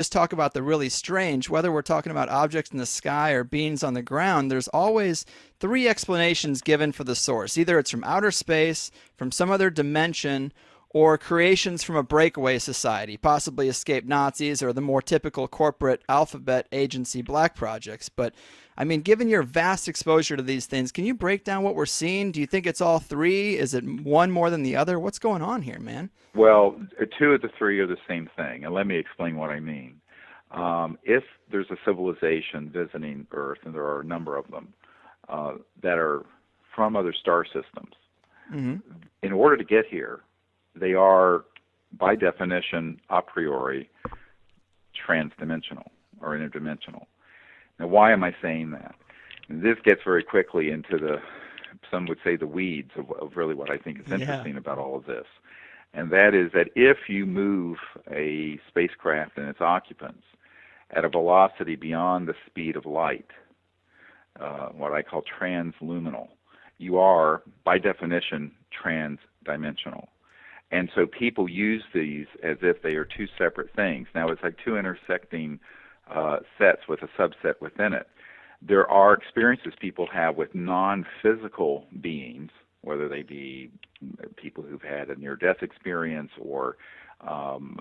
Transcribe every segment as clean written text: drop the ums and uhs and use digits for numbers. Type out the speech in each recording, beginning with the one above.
just talk about the really strange, whether we're talking about objects in the sky or beings on the ground, there's always three explanations given for the source. Either it's from outer space, from some other dimension, or creations from a breakaway society, possibly escaped Nazis or the more typical corporate alphabet agency black projects. But I mean, given your vast exposure to these things, can you break down what we're seeing? Do you think it's all three? Is it one more than the other? What's going on here, man? Well, two of the three are the same thing, and let me explain what I mean. If there's a civilization visiting Earth, and there are a number of them, that are from other star systems, Mm-hmm. in order to get here, they are, by definition, a priori, transdimensional or interdimensional. Now, why am I saying that? And this gets very quickly into some would say the weeds of really what I think is interesting about all of this. And that is that if you move a spacecraft and its occupants at a velocity beyond the speed of light, what I call transluminal, you are, by definition, transdimensional. And so people use these as if they are two separate things. Now, it's like two intersecting sets with a subset within it. There are experiences people have with non-physical beings, whether they be people who've had a near-death experience or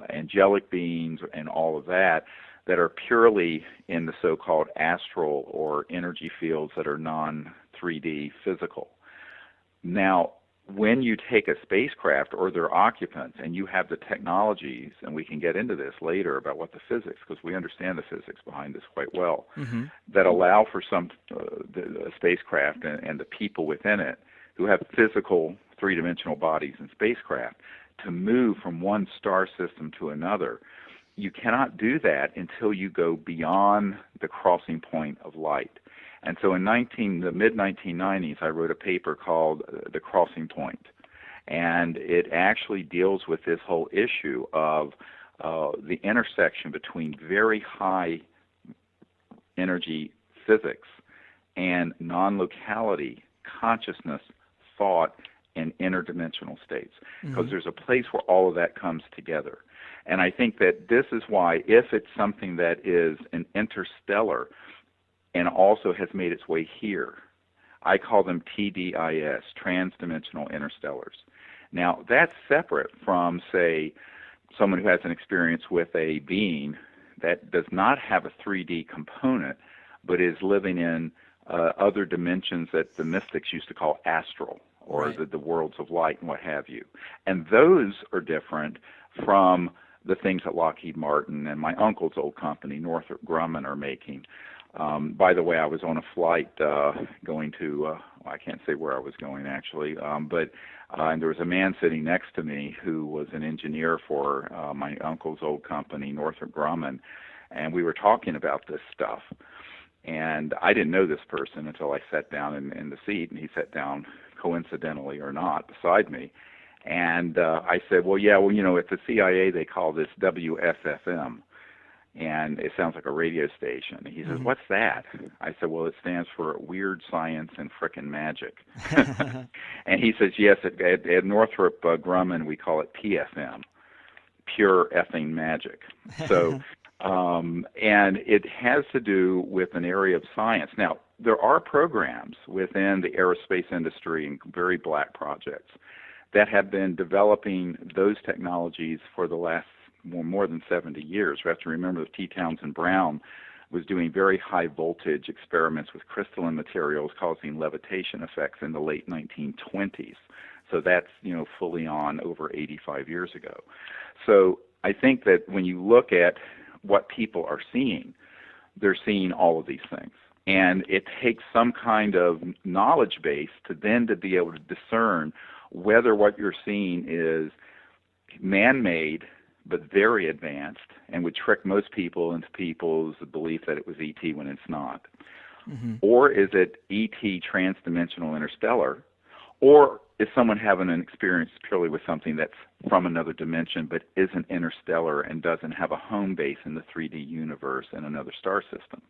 angelic beings and all of that, that are purely in the so-called astral or energy fields that are non-3D physical. Now, when you take a spacecraft or their occupants and you have the technologies, and we can get into this later about what the physics, because we understand the physics behind this quite well, Mm-hmm. that allow for the spacecraft and the people within it who have physical three-dimensional bodies and spacecraft to move from one star system to another. You cannot do that until you go beyond the crossing point of light. And so in the mid-1990s, I wrote a paper called The Crossing Point, and it actually deals with this whole issue of the intersection between very high energy physics and non-locality consciousness, thought, and interdimensional states, because there's a place where all of that comes together. And I think that this is why, if it's something that is an interstellar and also has made its way here, I call them TDIS, transdimensional interstellars. Now, that's separate from, say, someone who has an experience with a being that does not have a 3D component, but is living in other dimensions that the mystics used to call astral, or Right. the worlds of light and what have you. And those are different from the things that Lockheed Martin and my uncle's old company, Northrop Grumman, are making. By the way, I was on a flight going to, I can't say where I was going actually, but and there was a man sitting next to me who was an engineer for my uncle's old company, Northrop Grumman, and we were talking about this stuff. And I didn't know this person until I sat down in the seat, and he sat down, coincidentally or not, beside me. And I said, well, at the CIA they call this WSFM. And it sounds like a radio station. He says, what's that? I said, well, it stands for Weird Science and Frickin' Magic. And he says, yes, at Northrop Grumman, we call it PFM, Pure Effing Magic. So, and it has to do with an area of science. Now, there are programs within the aerospace industry and very black projects that have been developing those technologies for the last more than 70 years. We have to remember that T. Townsend Brown was doing very high voltage experiments with crystalline materials causing levitation effects in the late 1920s. So that's, fully on over 85 years ago. So I think that when you look at what people are seeing, they're seeing all of these things. And it takes some kind of knowledge base to be able to discern whether what you're seeing is man-made but very advanced and would trick most people into people's belief that it was ET when it's not. Mm-hmm. Or is it ET transdimensional interstellar? Or is someone having an experience purely with something that's from another dimension but isn't interstellar and doesn't have a home base in the 3D universe in another star system?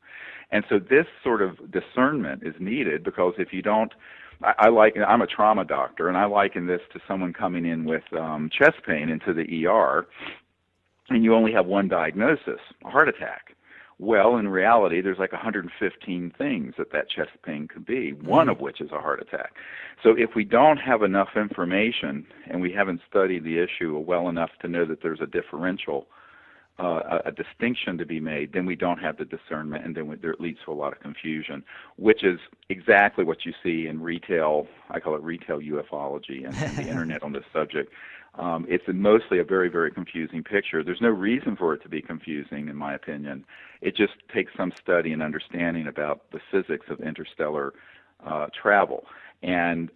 And so this sort of discernment is needed, because if you don't, I'm a trauma doctor, and I liken this to someone coming in with chest pain into the ER, and you only have one diagnosis, a heart attack. Well, in reality, there's like 115 things that chest pain could be, one of which is a heart attack. So if we don't have enough information and we haven't studied the issue well enough to know that there's a differential, a distinction to be made, then we don't have the discernment, and then it leads to a lot of confusion, which is exactly what you see in retail. I call it retail ufology and the internet on this subject. It's mostly a very, very confusing picture. There's no reason for it to be confusing, in my opinion. It just takes some study and understanding about the physics of interstellar travel, and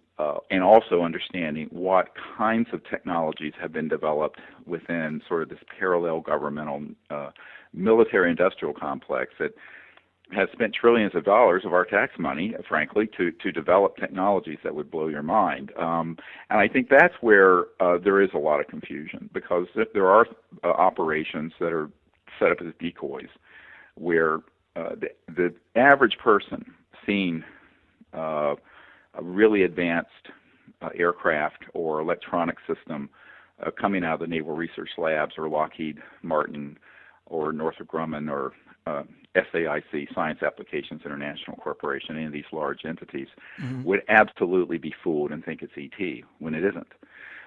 also understanding what kinds of technologies have been developed within sort of this parallel governmental military-industrial complex that has spent trillions of dollars of our tax money, frankly, to develop technologies that would blow your mind. And I think that's where there is a lot of confusion, because there are operations that are set up as decoys, where the average person seeing a really advanced aircraft or electronic system coming out of the Naval Research Labs or Lockheed Martin or Northrop Grumman or SAIC, Science Applications International Corporation, any of these large entities, would absolutely be fooled and think it's ET when it isn't.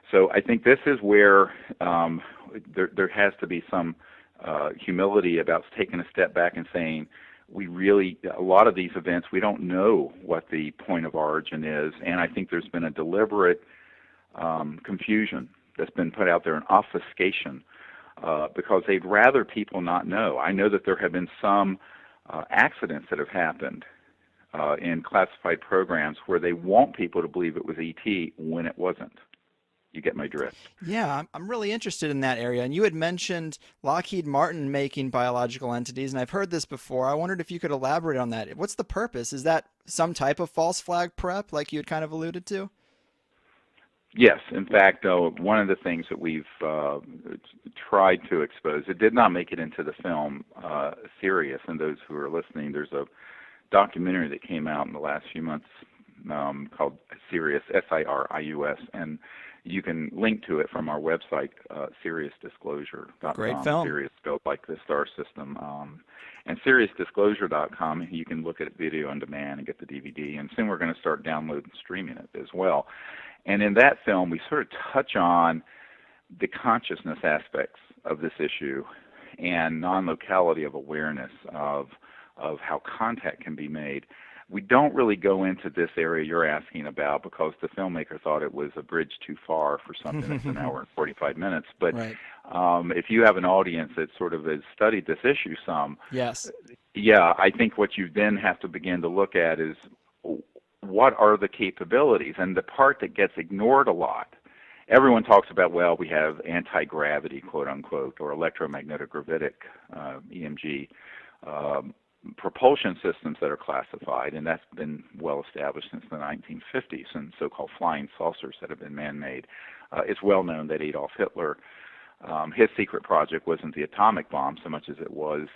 So I think this is where there has to be some humility about taking a step back and saying, a lot of these events, we don't know what the point of origin is, and I think there's been a deliberate confusion that's been put out there, an obfuscation, because they'd rather people not know. I know that there have been some accidents that have happened in classified programs where they want people to believe it was ET when it wasn't. You get my drift? Yeah, I'm really interested in that area. And you had mentioned Lockheed Martin making biological entities, and I've heard this before. I wondered if you could elaborate on that. What's the purpose? Is that some type of false flag prep, like you had kind of alluded to? Yes. In fact, one of the things that we've tried to expose, it did not make it into the film Sirius, and those who are listening, there's a documentary that came out in the last few months called Sirius, SIRIUS, and you can link to it from our website, SiriusDisclosure.com. Great film. Sirius spelled like the star system. And SiriusDisclosure.com, you can look at it video on demand and get the DVD. And soon we're going to start downloading and streaming it as well. And in that film, we sort of touch on the consciousness aspects of this issue and non-locality of awareness of how contact can be made. We don't really go into this area you're asking about because the filmmaker thought it was a bridge too far for something that's an hour and 45 minutes. But right. If you have an audience that sort of has studied this issue some, yes, yeah, I think what you then have to begin to look at is what are the capabilities? And the part that gets ignored a lot, everyone talks about, well, we have anti-gravity, quote unquote, or electromagnetic gravitic, EMG, propulsion systems that are classified, and that's been well established since the 1950s, and so-called flying saucers that have been man-made. It's well known that Adolf Hitler, his secret project wasn't the atomic bomb so much as it was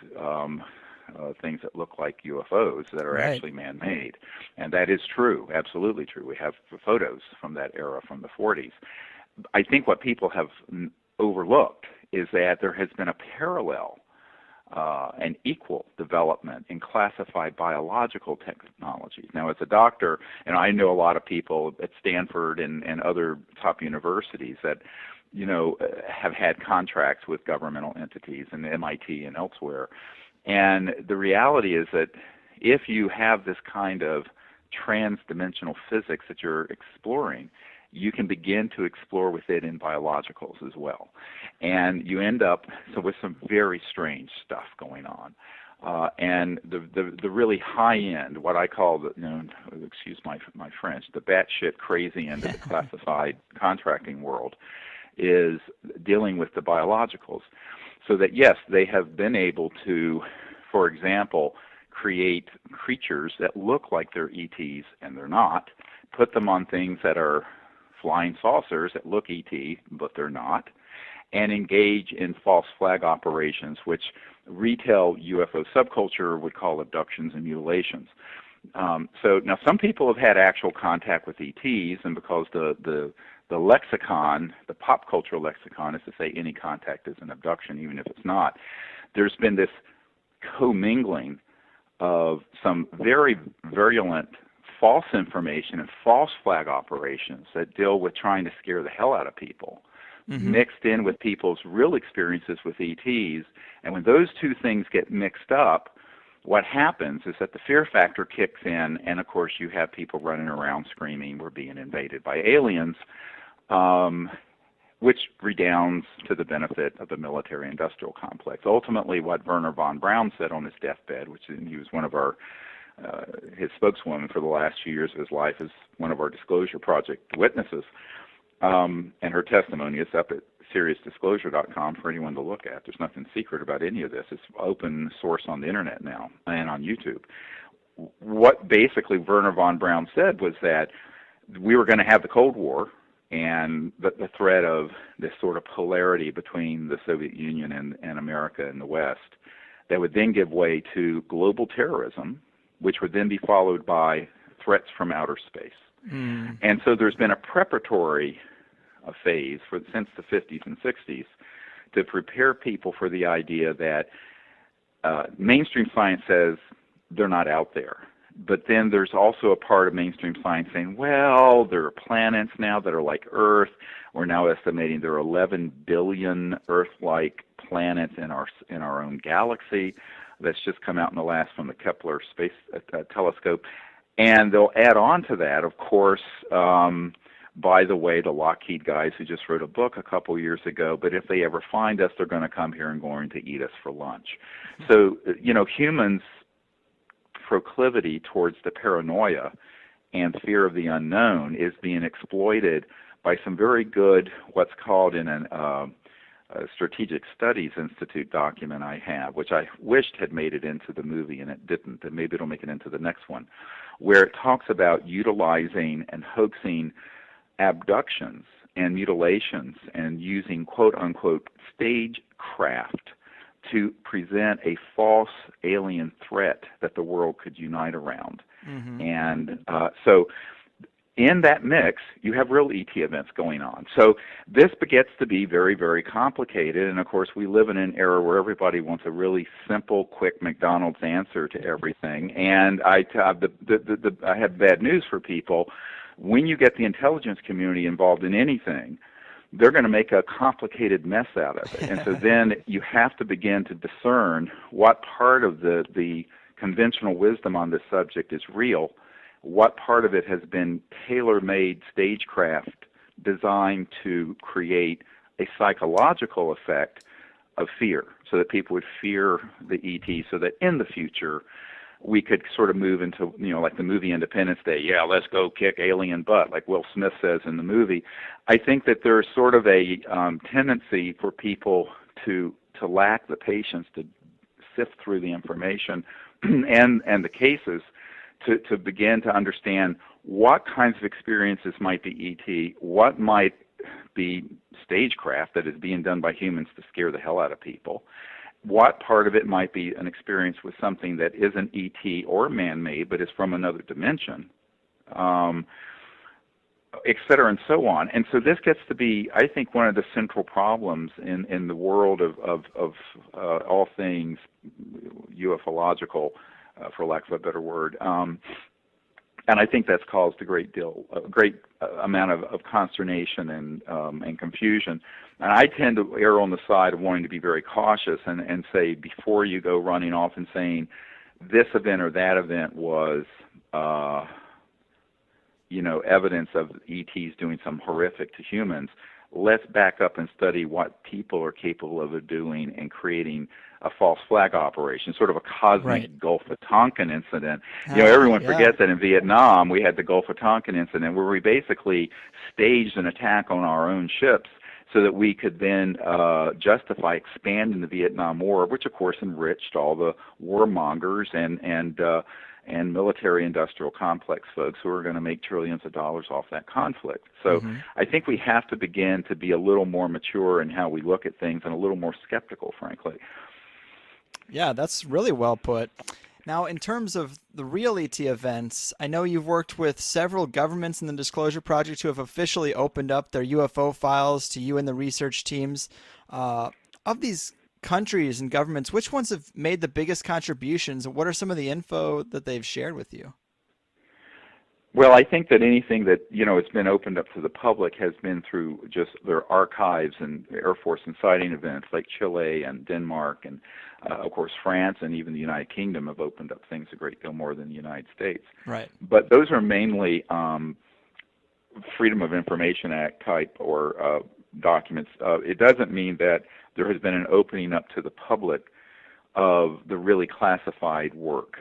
things that look like UFOs that are right. actually man-made. And that is true, absolutely true. We have photos from that era from the 40s. I think what people have overlooked is that there has been a parallel and equal development in classified biological technologies. Now, as a doctor, and I know a lot of people at Stanford and other top universities that, have had contracts with governmental entities and MIT and elsewhere. And the reality is that if you have this kind of trans-dimensional physics that you're exploring, you can begin to explore with it in biologicals as well. And you end up with some very strange stuff going on. And the really high end, what I call excuse my French, the batshit crazy end of the classified contracting world, is dealing with the biologicals. So that yes, they have been able to, for example, create creatures that look like they're ETs and they're not, put them on things that are flying saucers that look ET but they're not, and engage in false flag operations, which retail UFO subculture would call abductions and mutilations. So now some people have had actual contact with ETs, and because the the lexicon, the pop culture lexicon, is to say any contact is an abduction, even if it's not. There's been this commingling of some very virulent false information and false flag operations that deal with trying to scare the hell out of people, mixed in with people's real experiences with ETs. And when those two things get mixed up, what happens is that the fear factor kicks in, and of course you have people running around screaming, we're being invaded by aliens, which redounds to the benefit of the military-industrial complex. Ultimately, what Wernher von Braun said on his deathbed, which he was one of our, his spokeswoman for the last few years of his life, is one of our Disclosure Project witnesses, and her testimony is up at SeriousDisclosure.com for anyone to look at. There's nothing secret about any of this. It's open source on the internet now and on YouTube. What basically Wernher von Braun said was that we were going to have the Cold War, and the threat of this sort of polarity between the Soviet Union and America and the West that would then give way to global terrorism, which would then be followed by threats from outer space. And so there's been a preparatory phase since the 50s and 60s to prepare people for the idea that mainstream science says they're not out there. But then there's also a part of mainstream science saying, well, there are planets now that are like Earth. We're now estimating there are 11 billion Earth-like planets in our own galaxy. That's just come out in the last from the Kepler Space Telescope. And they'll add on to that, of course, by the way, the Lockheed guys who just wrote a book a couple years ago, but if they ever find us, they're going to come here and going to eat us for lunch. So, humans' proclivity towards the paranoia and fear of the unknown is being exploited by some very good, what's called in a Strategic Studies Institute document I have, which I wished had made it into the movie, and it didn't, and maybe it'll make it into the next one, where it talks about utilizing and hoaxing abductions and mutilations and using quote-unquote stagecraft to present a false alien threat that the world could unite around. And so in that mix, you have real ET events going on. So this begets to be very, very complicated. And, of course, we live in an era where everybody wants a really simple, quick McDonald's answer to everything. And I have bad news for people. When you get the intelligence community involved in anything, they're going to make a complicated mess out of it. And so then you have to begin to discern what part of the conventional wisdom on this subject is real, what part of it has been tailor-made stagecraft designed to create a psychological effect of fear, so that people would fear the ET, so that in the future we could sort of move into, like the movie Independence Day, yeah, let's go kick alien butt, like Will Smith says in the movie. I think that there's sort of a tendency for people to lack the patience to sift through the information and the cases to begin to understand what kinds of experiences might be ET, what might be stagecraft that is being done by humans to scare the hell out of people, what part of it might be an experience with something that isn't ET or man-made but is from another dimension, et cetera, and so on. And so this gets to be, I think, one of the central problems in the world of all things ufological, for lack of a better word. And I think that's caused a great amount of consternation and confusion. And I tend to err on the side of wanting to be very cautious and say, before you go running off and saying this event or that event was, evidence of ETs doing something horrific to humans, let's back up and study what people are capable of doing and creating a false flag operation, sort of a cosmic Gulf of Tonkin incident. Everyone forgets that in Vietnam we had the Gulf of Tonkin incident where we basically staged an attack on our own ships so that we could then justify expanding the Vietnam War, which of course enriched all the warmongers and military-industrial complex folks who are going to make trillions of dollars off that conflict. So I think we have to begin to be a little more mature in how we look at things and a little more skeptical, frankly. Yeah, that's really well put. Now, in terms of the real ET events, I know you've worked with several governments in the Disclosure Project who have officially opened up their UFO files to you and the research teams. Uh, of these countries and governments, which ones have made the biggest contributions? What are some of the info that they've shared with you? Well, I think that anything that, has been opened up to the public has been through just their archives and Air Force and sighting events like Chile and Denmark and, of course, France and even the United Kingdom have opened up things a great deal more than the United States. Right. But those are mainly Freedom of Information Act type or documents. It doesn't mean that there has been an opening up to the public of the really classified work,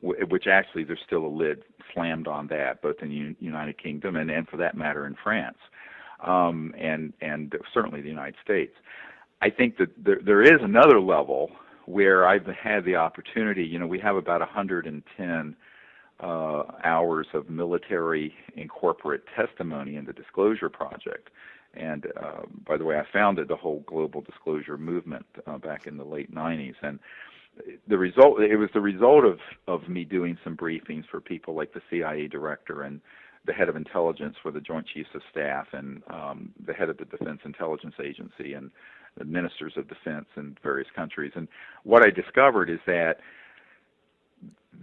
which actually there's still a lid slammed on that, both in the United Kingdom and for that matter in France, and certainly the United States. I think that there is another level where I've had the opportunity. We have about 110 hours of military and corporate testimony in the Disclosure Project. And by the way, I founded the whole global disclosure movement back in the late 90s. And it was the result of me doing some briefings for people like the CIA director and the head of intelligence for the Joint Chiefs of Staff and the head of the Defense Intelligence Agency and the ministers of defense in various countries. And what I discovered is that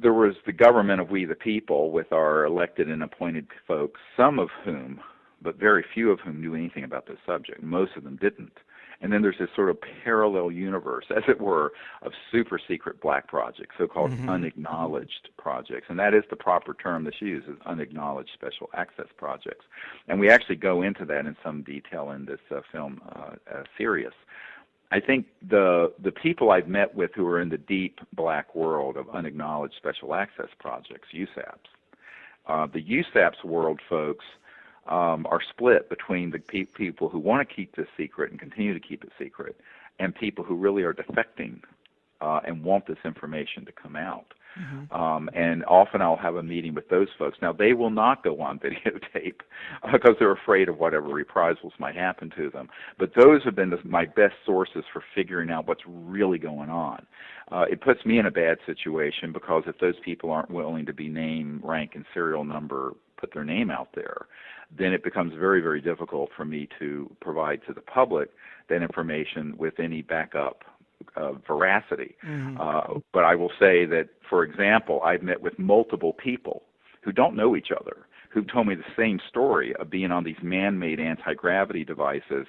there was the government of we the people with our elected and appointed folks, some of whom, but very few of whom knew anything about this subject. Most of them didn't. And then there's this sort of parallel universe, as it were, of super secret black projects, so-called unacknowledged projects. And that is the proper term that's used, is unacknowledged special access projects. And we actually go into that in some detail in this film, Sirius. I think the people I've met with who are in the deep black world of unacknowledged special access projects, USAPs, the USAPs world folks are split between the people who want to keep this secret and continue to keep it secret and people who really are defecting and want this information to come out. And often I'll have a meeting with those folks. Now, they will not go on videotape because they're afraid of whatever reprisals might happen to them. But those have been my best sources for figuring out what's really going on. It puts me in a bad situation because if those people aren't willing to be name, rank, and serial number, put their name out there, then it becomes very, very difficult for me to provide to the public that information with any backup veracity. But I will say that, for example, I've met with multiple people who don't know each other, who told me the same story of being on these man-made anti-gravity devices,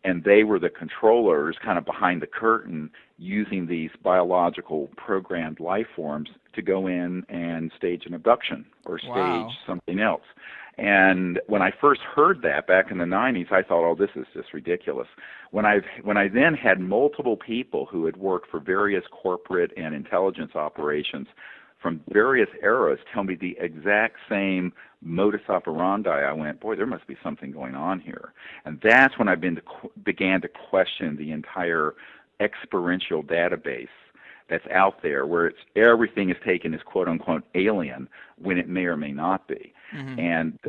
and they were the controllers kind of behind the curtain using these biological programmed life forms to go in and stage an abduction or stage something else. And when I first heard that back in the 90s, I thought, oh, this is just ridiculous. When I then had multiple people who had worked for various corporate and intelligence operations from various eras tell me the exact same modus operandi, I went, boy, there must be something going on here. And that's when I began to question the entire experiential database that's out there, where everything is taken as quote-unquote alien when it may or may not be. And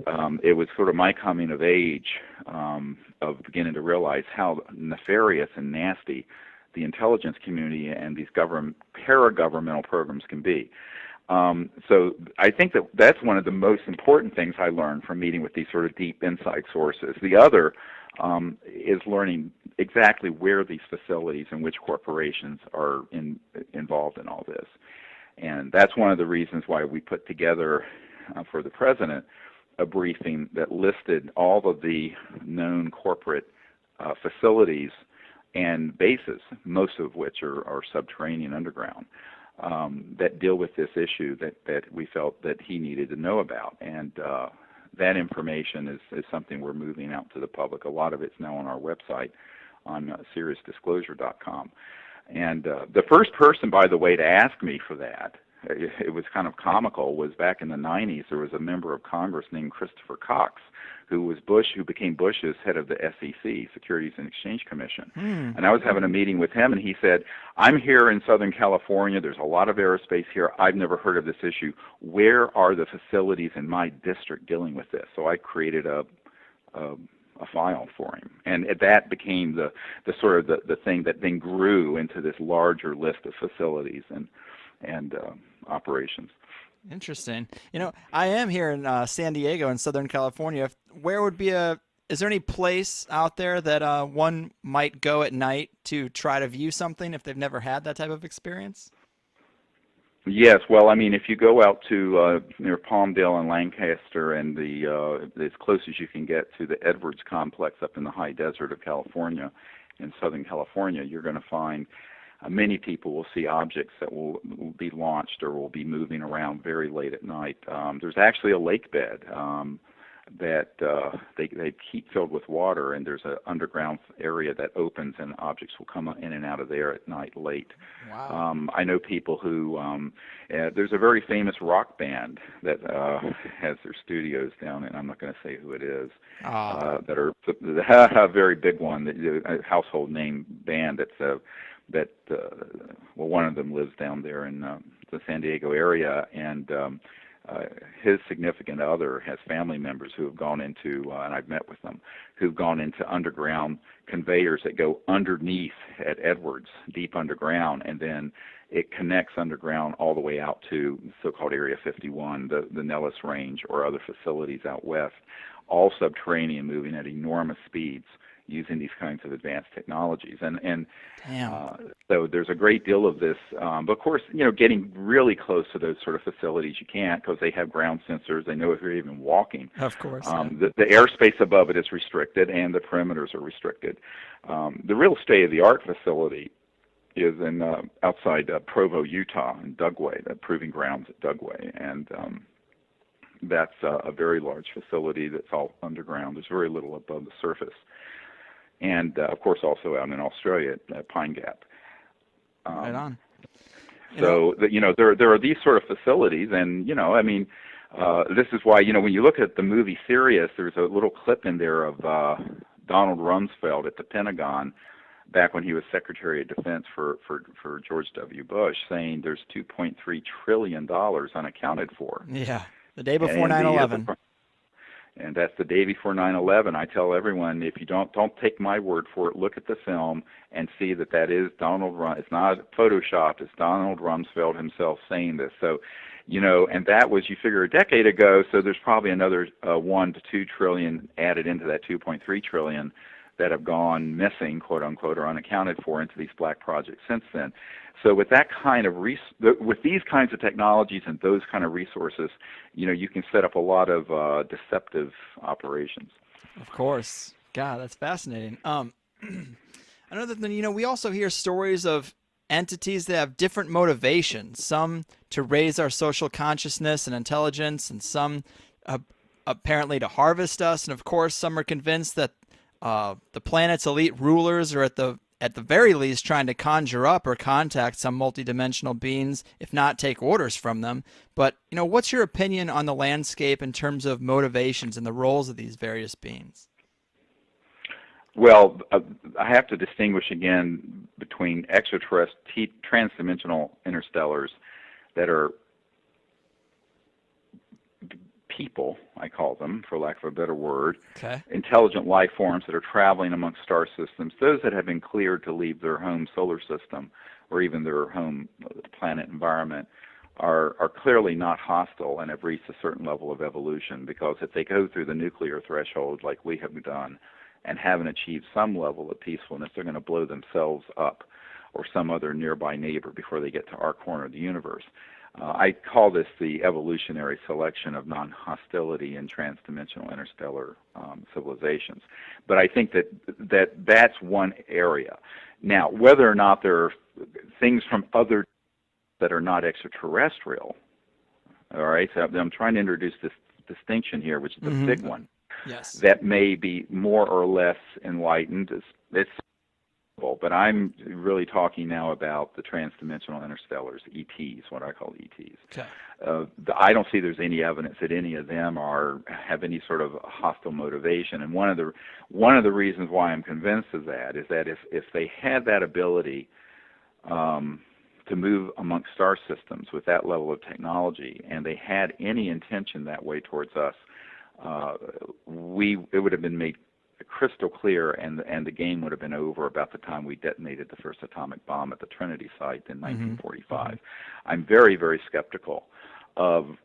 it was sort of my coming of age of beginning to realize how nefarious and nasty the intelligence community and these para-governmental programs can be. So I think that's one of the most important things I learned from meeting with these sort of deep insight sources. The other is learning exactly where these facilities and which corporations are involved in all this. And that's one of the reasons why we put together for the president a briefing that listed all of the known corporate facilities and bases, most of which are subterranean underground, that deal with this issue that we felt that he needed to know about. And that information is something we're moving out to the public. A lot of it's now on our website on SiriusDisclosure.com. And the first person, by the way, to ask me for that, it was kind of comical, was back in the 90s. There was a member of Congress named Christopher Cox, who became Bush's head of the SEC, Securities and Exchange Commission. And I was having a meeting with him, and he said, I'm here in Southern California. There's a lot of aerospace here. I've never heard of this issue. Where are the facilities in my district dealing with this? So I created a a file for him. And that became the sort of the thing that then grew into this larger list of facilities and operations. Interesting. I am here in San Diego in Southern California. Where would be is there any place out there that one might go at night to try to view something if they've never had that type of experience? Yes, well, I mean, if you go out to near Palmdale and Lancaster, and as close as you can get to the Edwards complex up in the high desert of California, in Southern California, you're going to find many people will see objects that will be launched or will be moving around very late at night. There's actually a lake bed that they keep filled with water, and there's an underground area that opens, and objects will come in and out of there at night late. Wow. I know people who there's a very famous rock band that has their studios down, and I'm not going to say who it is, that are a very big one, a household name band well, one of them lives down there in the San Diego area, and his significant other has family members who have gone into, and I've met with them, who've gone into underground conveyors that go underneath at Edwards, deep underground, and then it connects underground all the way out to so-called Area 51, the Nellis Range, or other facilities out west, all subterranean, moving at enormous speeds using these kinds of advanced technologies. And so there's a great deal of this. But of course, getting really close to those sort of facilities, you can't, because they have ground sensors. They know if you're even walking. Of course. The airspace above it is restricted, and the perimeters are restricted. The real state-of-the-art facility is in outside Provo, Utah, in Dugway, the proving grounds at Dugway. And that's a very large facility that's all underground. There's very little above the surface. And, of course, also out in Australia at Pine Gap. Right on. So, there are these sort of facilities, and, I mean, this is why, when you look at the movie Sirius, there's a little clip in there of Donald Rumsfeld at the Pentagon back when he was Secretary of Defense for George W. Bush, saying there's $2.3 trillion unaccounted for. Yeah, the day before 9/11. And that's the day before 9/11. I tell everyone, if you don't take my word for it, look at the film and see that is Donald It's not photoshopped. It's Donald Rumsfeld himself saying this. So, and that was, you figure, a decade ago. So there's probably another 1 to 2 trillion added into that 2.3 trillion that have gone missing, quote unquote, or unaccounted for into these black projects since then. So with that kind of with these kinds of technologies and those kind of resources, you can set up a lot of deceptive operations. Of course. God, that's fascinating. Another thing, we also hear stories of entities that have different motivations, some to raise our social consciousness and intelligence, and some apparently to harvest us. And of course, some are convinced that the planet's elite rulers are at the very least trying to conjure up or contact some multidimensional beings, if not take orders from them. But, what's your opinion on the landscape in terms of motivations and the roles of these various beings? Well, I have to distinguish again between extraterrestrial, transdimensional interstellars that are people, I call them, for lack of a better word, intelligent life forms that are traveling amongst star systems, those that have been cleared to leave their home solar system or even their home planet environment are clearly not hostile and have reached a certain level of evolution, because if they go through the nuclear threshold like we have done and haven't achieved some level of peacefulness, they're going to blow themselves up or some other nearby neighbor before they get to our corner of the universe. I call this the evolutionary selection of non-hostility in transdimensional interstellar civilizations. But I think that's one area. Now, whether or not there are things from other that are not extraterrestrial, all right, so I'm trying to introduce this distinction here, which is the big one. Yes. That may be more or less enlightened. It's but I'm really talking now about the transdimensional interstellars, ETs, what I call ETs. Okay. I don't see there's any evidence that any of them have any sort of hostile motivation. And one of the reasons why I'm convinced of that is that if they had that ability to move amongst star systems with that level of technology, and they had any intention that way towards us, it would have been made crystal clear, and the game would have been over about the time we detonated the first atomic bomb at the Trinity site in 1945. I'm very, very skeptical of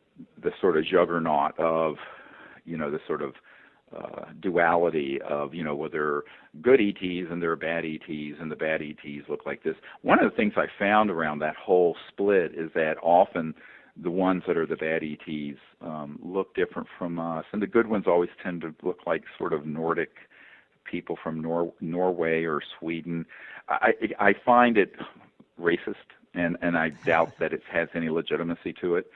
the sort of juggernaut of, the sort of duality of, well, there are good ETs and there are bad ETs, and the bad ETs look like this. One of the things I found around that whole split is that often the ones that are the bad ETs look different from us, and the good ones always tend to look like sort of Nordic people from Norway or Sweden. I find it racist, and I doubt that it has any legitimacy to it.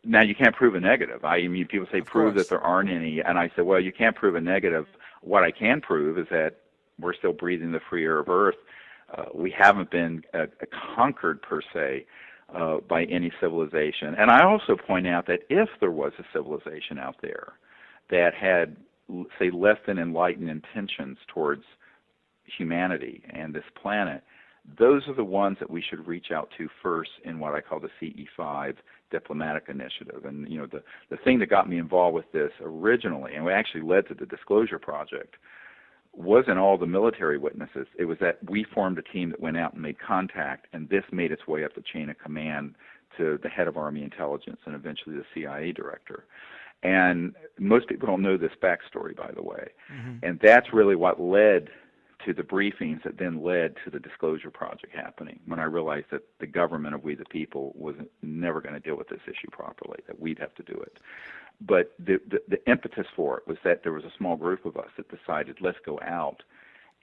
Now, you can't prove a negative. I mean, people say prove that there aren't any, and I say, well, you can't prove a negative. What I can prove is that we're still breathing the free air of Earth. We haven't been conquered, per se, by any civilization. And I also point out that if there was a civilization out there that had, say, less than enlightened intentions towards humanity and this planet, those are the ones that we should reach out to first in what I call the CE5 diplomatic initiative. And, the thing that got me involved with this originally, and what actually led to the Disclosure Project, wasn't all the military witnesses. It was that we formed a team that went out and made contact, and this made its way up the chain of command to the head of Army intelligence and eventually the CIA director. And most people don't know this backstory, by the way. And that's really what led to the briefings that then led to the Disclosure Project happening, when I realized that the government of we the people was never going to deal with this issue properly, that we'd have to do it. But the impetus for it was that there was a small group of us that decided, let's go out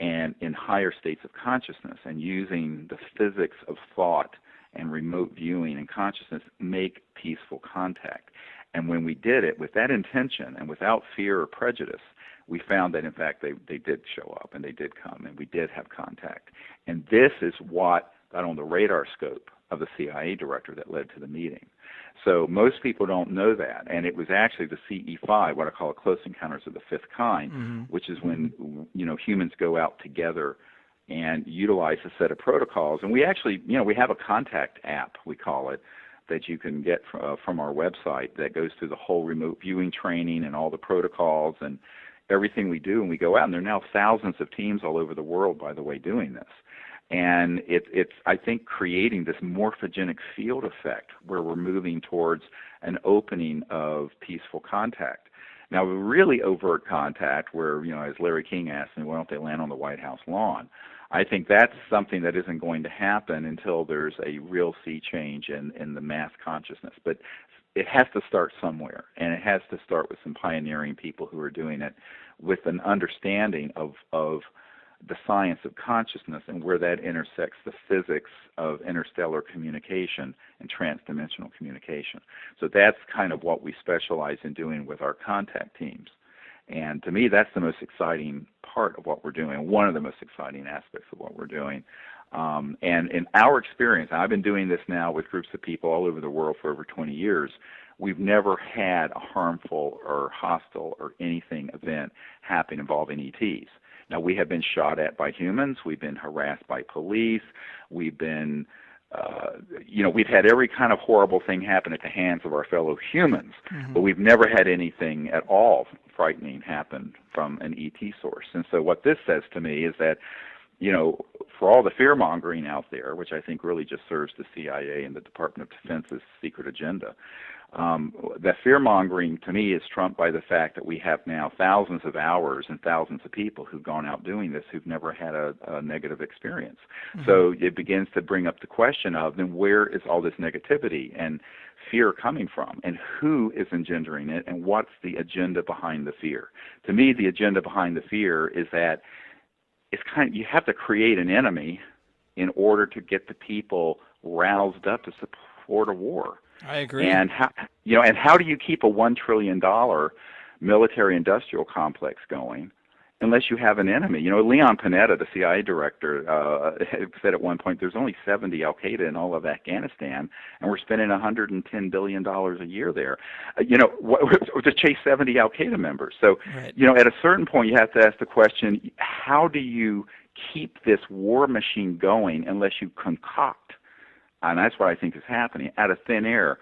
and in higher states of consciousness and using the physics of thought and remote viewing and consciousness, make peaceful contact. And when we did it with that intention and without fear or prejudice, we found that, in fact, they did show up and they did come and we did have contact. And this is what got on the radar scope of the CIA director that led to the meeting. So most people don't know that. And it was actually the CE5, what I call Close Encounters of the Fifth Kind, which is when, humans go out together and utilize a set of protocols. And we actually, we have a contact app, we call it, that you can get from our website that goes through the whole remote viewing training and all the protocols and everything we do. And we go out, and there are now thousands of teams all over the world, by the way, doing this. And it's, I think, creating this morphogenic field effect where we're moving towards an opening of peaceful contact. Now, really overt contact where, as Larry King asked me, why don't they land on the White House lawn? I think that's something that isn't going to happen until there's a real sea change in the mass consciousness. But it has to start somewhere, and it has to start with some pioneering people who are doing it with an understanding of the science of consciousness and where that intersects the physics of interstellar communication and transdimensional communication. So that's kind of what we specialize in doing with our contact teams. And to me, that's the most exciting part of what we're doing, one of the most exciting aspects of what we're doing. And in our experience, I've been doing this now with groups of people all over the world for over 20 years, we've never had a harmful or hostile or anything event happen involving ETs. Now, we have been shot at by humans. We've been harassed by police. We've been, we've had every kind of horrible thing happen at the hands of our fellow humans, but we've never had anything at all frightening happen from an ET source. And so what this says to me is that, for all the fear-mongering out there, which I think really just serves the CIA and the Department of Defense's secret agenda, that fear-mongering to me is trumped by the fact that we have now thousands of hours and thousands of people who've gone out doing this who've never had a negative experience. So it begins to bring up the question of, then where is all this negativity and fear coming from, and who is engendering it, and what's the agenda behind the fear? To me, the agenda behind the fear is that you have to create an enemy in order to get the people roused up to support a war. I agree. And how do you keep a $1 trillion military-industrial complex going unless you have an enemy? Leon Panetta, the CIA director, said at one point there's only 70 al-Qaeda in all of Afghanistan, and we're spending $110 billion a year there. To chase 70 al-Qaeda members. So, right. At a certain point you have to ask the question, how do you keep this war machine going unless you concoct, and that's what I think is happening, out of thin air,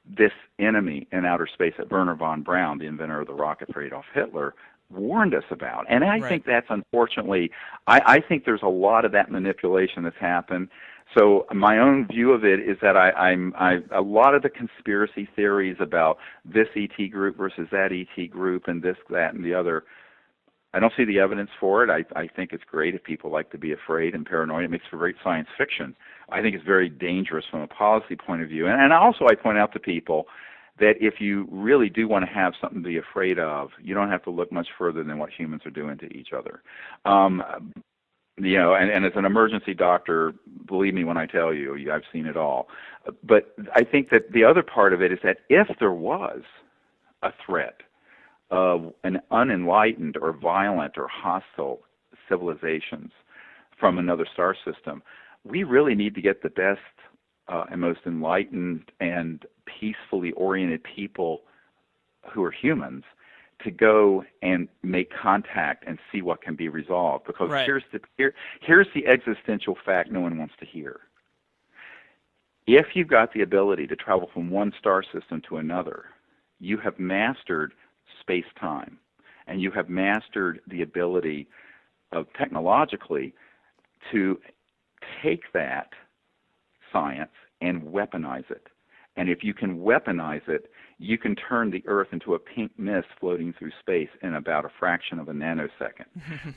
this enemy in outer space that Werner von Braun, the inventor of the rocket for Adolf Hitler, warned us about. And I Right. think that's unfortunately, I think there's a lot of that manipulation that's happened. So my own view of it is that a lot of the conspiracy theories about this ET group versus that ET group and this, that, and the other, I don't see the evidence for it. I think it's great if people like to be afraid and paranoid. It makes for great science fiction. I think it's very dangerous from a policy point of view. And also I point out to people that if you really do want to have something to be afraid of, you don't have to look much further than what humans are doing to each other. And as an emergency doctor, believe me when I tell you, I've seen it all. But I think that the other part of it is that if there was a threat of an unenlightened or violent or hostile civilizations from another star system, we really need to get the best and most enlightened and peacefully oriented people who are humans to go and make contact and see what can be resolved. Because Right. here's the existential fact no one wants to hear. If you've got the ability to travel from one star system to another, you have mastered space-time, and you have mastered the ability of technologically to take that science and weaponize it. And if you can weaponize it, you can turn the Earth into a pink mist floating through space in about a fraction of a nanosecond.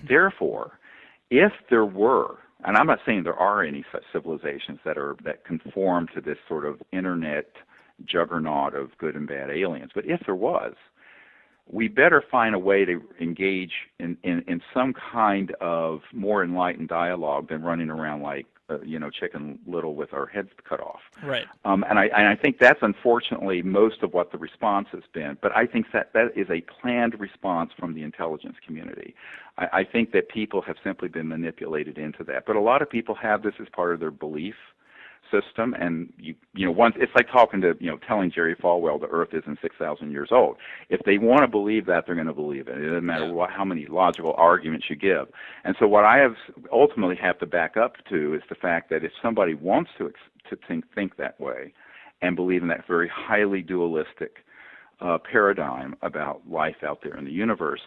Therefore, if there were, and I'm not saying there are any such civilizations that conform to this sort of internet juggernaut of good and bad aliens, but if there was, we better find a way to engage in some kind of more enlightened dialogue than running around like Chicken Little with our heads cut off. Right. And I think that's unfortunately most of what the response has been. But I think that is a planned response from the intelligence community. I think that people have simply been manipulated into that. But a lot of people have this as part of their belief system, and once it's like telling Jerry Falwell the Earth isn't 6,000 years old. If they want to believe that, they're going to believe it. It doesn't matter how many logical arguments you give. And so what I ultimately have to back up to is the fact that if somebody wants to think that way and believe in that very highly dualistic paradigm about life out there in the universe,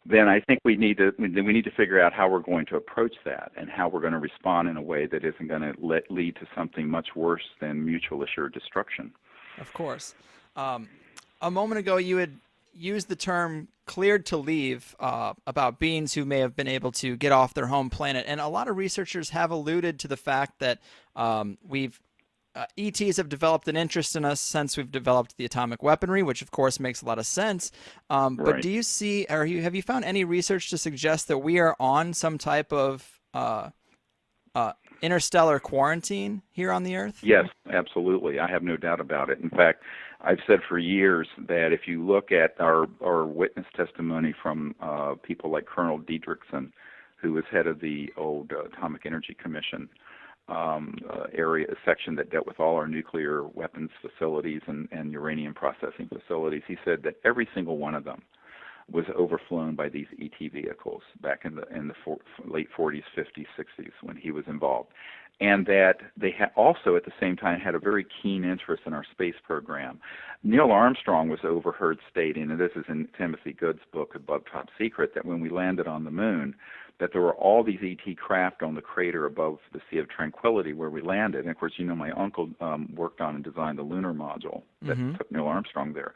then I think we need to figure out how we're going to approach that and how we're going to respond in a way that isn't going to lead to something much worse than mutual assured destruction. Of course. A moment ago, you had used the term "cleared to leave" about beings who may have been able to get off their home planet, and a lot of researchers have alluded to the fact that ETs have developed an interest in us since we've developed the atomic weaponry, which of course makes a lot of sense. But Right. do you see, or have you found any research to suggest that we are on some type of interstellar quarantine here on the Earth? Yes, absolutely. I have no doubt about it. In fact, I've said for years that if you look at our witness testimony from people like Colonel Diedrichson, who was head of the old Atomic Energy Commission, section that dealt with all our nuclear weapons facilities and uranium processing facilities, he said that every single one of them was overflown by these ET vehicles back in the late 40s, 50s, 60s when he was involved, and that they also at the same time had a very keen interest in our space program. Neil Armstrong was overheard stating, and this is in Timothy Good's book Above Top Secret, that when we landed on the moon, that there were all these ET craft on the crater above the Sea of Tranquility where we landed. And of course, my uncle worked on and designed the lunar module that took Neil Armstrong there.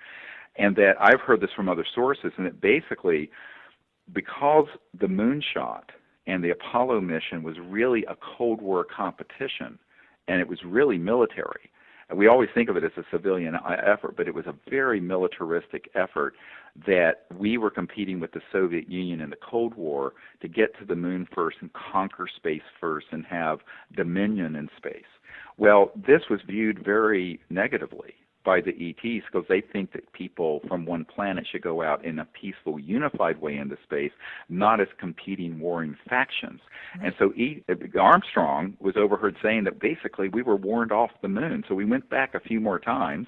And that I've heard this from other sources, and that basically because the moonshot and the Apollo mission was really a Cold War competition, and it was really military. We always think of it as a civilian effort, but it was a very militaristic effort that we were competing with the Soviet Union in the Cold War to get to the moon first and conquer space first and have dominion in space. Well, this was viewed very negatively by the ETs because they think that people from one planet should go out in a peaceful, unified way into space, not as competing, warring factions. And so Armstrong was overheard saying that basically we were warned off the moon. So we went back a few more times,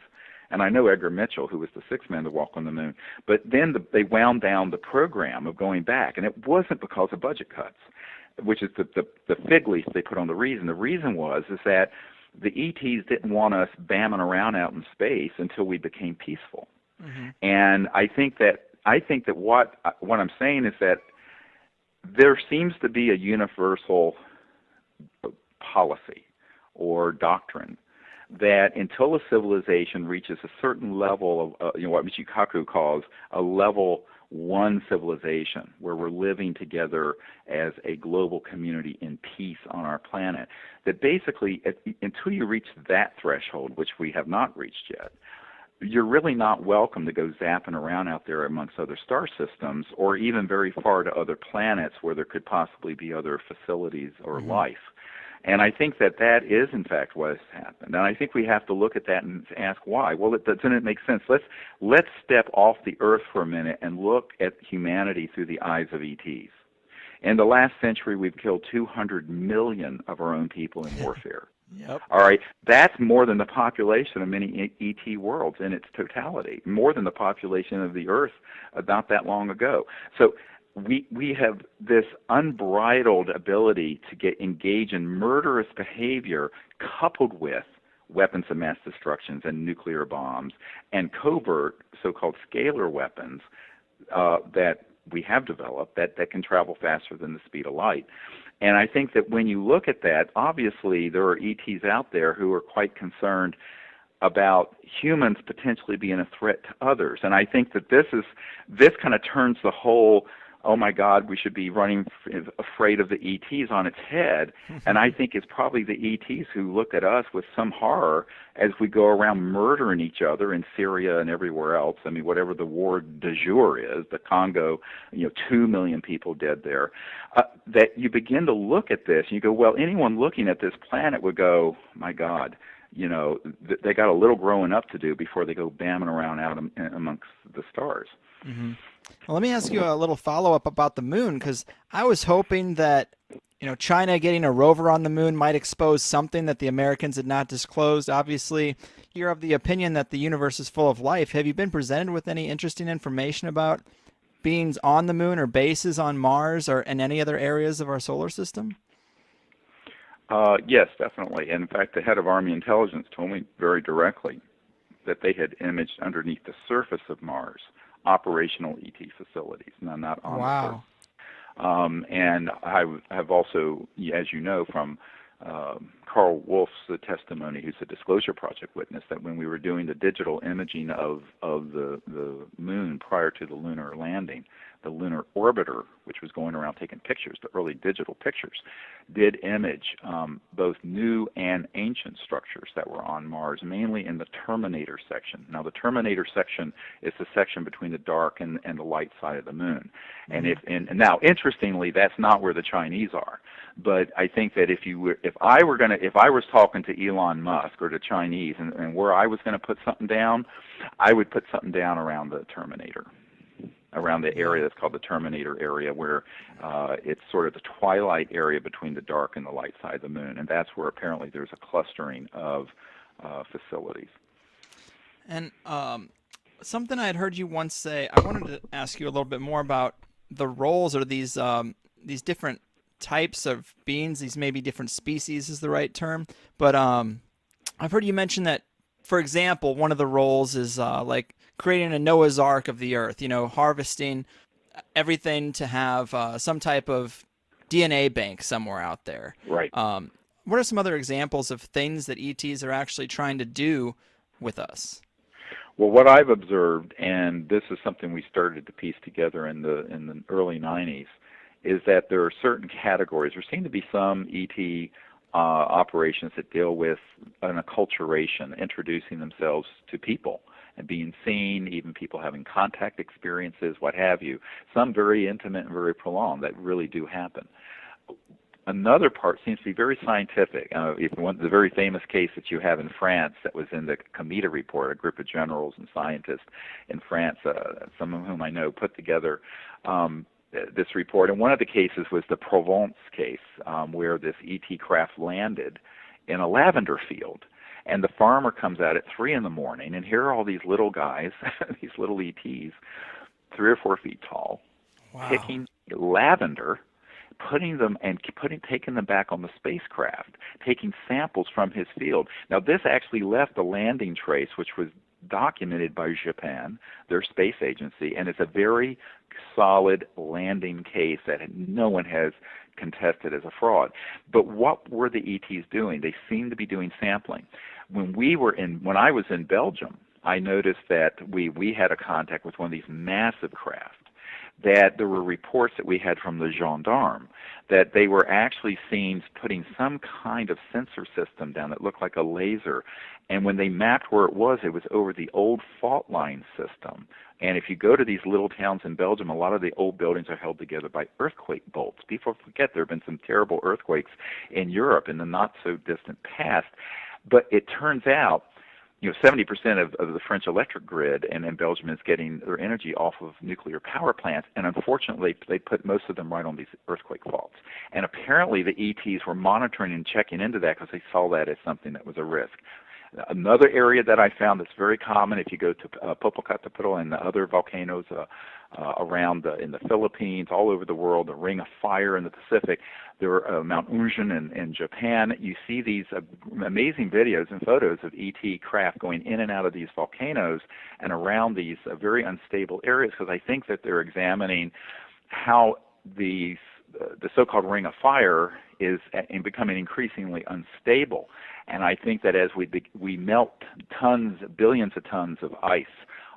and I know Edgar Mitchell, who was the sixth man to walk on the moon, but then they wound down the program of going back, and it wasn't because of budget cuts, which is the fig leaf they put on the reason. The reason was that the ETs didn't want us bamming around out in space until we became peaceful. Mm-hmm. And I think that what I'm saying is that there seems to be a universal policy or doctrine that until a civilization reaches a certain level of, what Michikaku calls a level one civilization, where we're living together as a global community in peace on our planet, that basically until you reach that threshold, which we have not reached yet, you're really not welcome to go zapping around out there amongst other star systems or even very far to other planets where there could possibly be other facilities or Mm-hmm. life. And I think that that is, in fact, what has happened. And I think we have to look at that and ask why. Well, doesn't it make sense? Let's step off the Earth for a minute and look at humanity through the eyes of ETs. In the last century, we've killed 200 million of our own people in warfare. Yep. All right, that's more than the population of many ET worlds in its totality, more than the population of the Earth not that long ago. So we have this unbridled ability to engage in murderous behavior coupled with weapons of mass destruction and nuclear bombs and covert so-called scalar weapons that we have developed that can travel faster than the speed of light. And I think that when you look at that, obviously there are ETs out there who are quite concerned about humans potentially being a threat to others. And I think that this kind of turns the whole, oh my God, we should be running afraid of the ETs on its head. And I think it's probably the ETs who look at us with some horror as we go around murdering each other in Syria and everywhere else. I mean, whatever the war du jour is, the Congo, 2 million people dead there, that you begin to look at this and you go, well, anyone looking at this planet would go, my God, they got a little growing up to do before they go bamming around out amongst the stars. Mm-hmm. Well, let me ask you a little follow-up about the moon, because I was hoping that China getting a rover on the moon might expose something that the Americans had not disclosed. Obviously, you're of the opinion that the universe is full of life. Have you been presented with any interesting information about beings on the moon or bases on Mars or in any other areas of our solar system? Yes, definitely. And in fact, the head of Army Intelligence told me very directly that they had imaged underneath the surface of Mars operational ET facilities, not on the surface. And I have also, as you know, from Carl Wolf's testimony, who's a Disclosure Project witness, that when we were doing the digital imaging of the moon prior to the lunar landing, the lunar orbiter, which was going around taking pictures, the early digital pictures, did image both new and ancient structures that were on Mars, mainly in the terminator section. Now, the terminator section is the section between the dark and the light side of the moon. Mm-hmm. And now, interestingly, that's not where the Chinese are. But I think that if I was talking to Elon Musk or the Chinese, and where I was going to put something down, I would put something down around the terminator, around the area that's called the terminator area, where it's sort of the twilight area between the dark and the light side of the moon, and that's where apparently there's a clustering of facilities. And something I had heard you once say, I wanted to ask you a little bit more about the roles or these different types of beings. These maybe different species is the right term, but I've heard you mention that, for example, one of the roles is like creating a Noah's Ark of the Earth, harvesting everything to have some type of DNA bank somewhere out there. Right. What are some other examples of things that ETs are actually trying to do with us? Well, what I've observed, and this is something we started to piece together in the early 90s, is that there are certain categories. There seem to be some ET operations that deal with an acculturation, introducing themselves to people and being seen, even people having contact experiences, what have you. Some very intimate and very prolonged that really do happen. Another part seems to be very scientific. The very famous case that you have in France that was in the Cometa report, a group of generals and scientists in France, some of whom I know, put together this report. And one of the cases was the Provence case, where this ET craft landed in a lavender field. And the farmer comes out at 3 in the morning, and here are all these little guys, these little ETs, 3 or 4 feet tall, wow, picking lavender, taking them back on the spacecraft, taking samples from his field. Now, this actually left a landing trace, which was documented by Japan, their space agency, and it's a very solid landing case that no one has contested as a fraud. But what were the ETs doing? They seemed to be doing sampling. When I was in Belgium, I noticed that we had a contact with one of these massive craft, that there were reports that we had from the gendarme that they were actually seen putting some kind of sensor system down that looked like a laser. And when they mapped where it was over the old fault line system. And if you go to these little towns in Belgium, a lot of the old buildings are held together by earthquake bolts. People forget there have been some terrible earthquakes in Europe in the not-so-distant past. But it turns out 70% of the French electric grid and Belgium is getting their energy off of nuclear power plants, and unfortunately they put most of them right on these earthquake faults. And apparently the ETs were monitoring and checking into that because they saw that as something that was a risk. Another area that I found that's very common, if you go to Popocatépetl and the other volcanoes around in the Philippines, all over the world, the Ring of Fire in the Pacific, there are Mount Unjin in Japan. You see these amazing videos and photos of ET craft going in and out of these volcanoes and around these very unstable areas, because I think that they're examining how the so-called Ring of Fire is becoming increasingly unstable. And I think that as we melt billions of tons of ice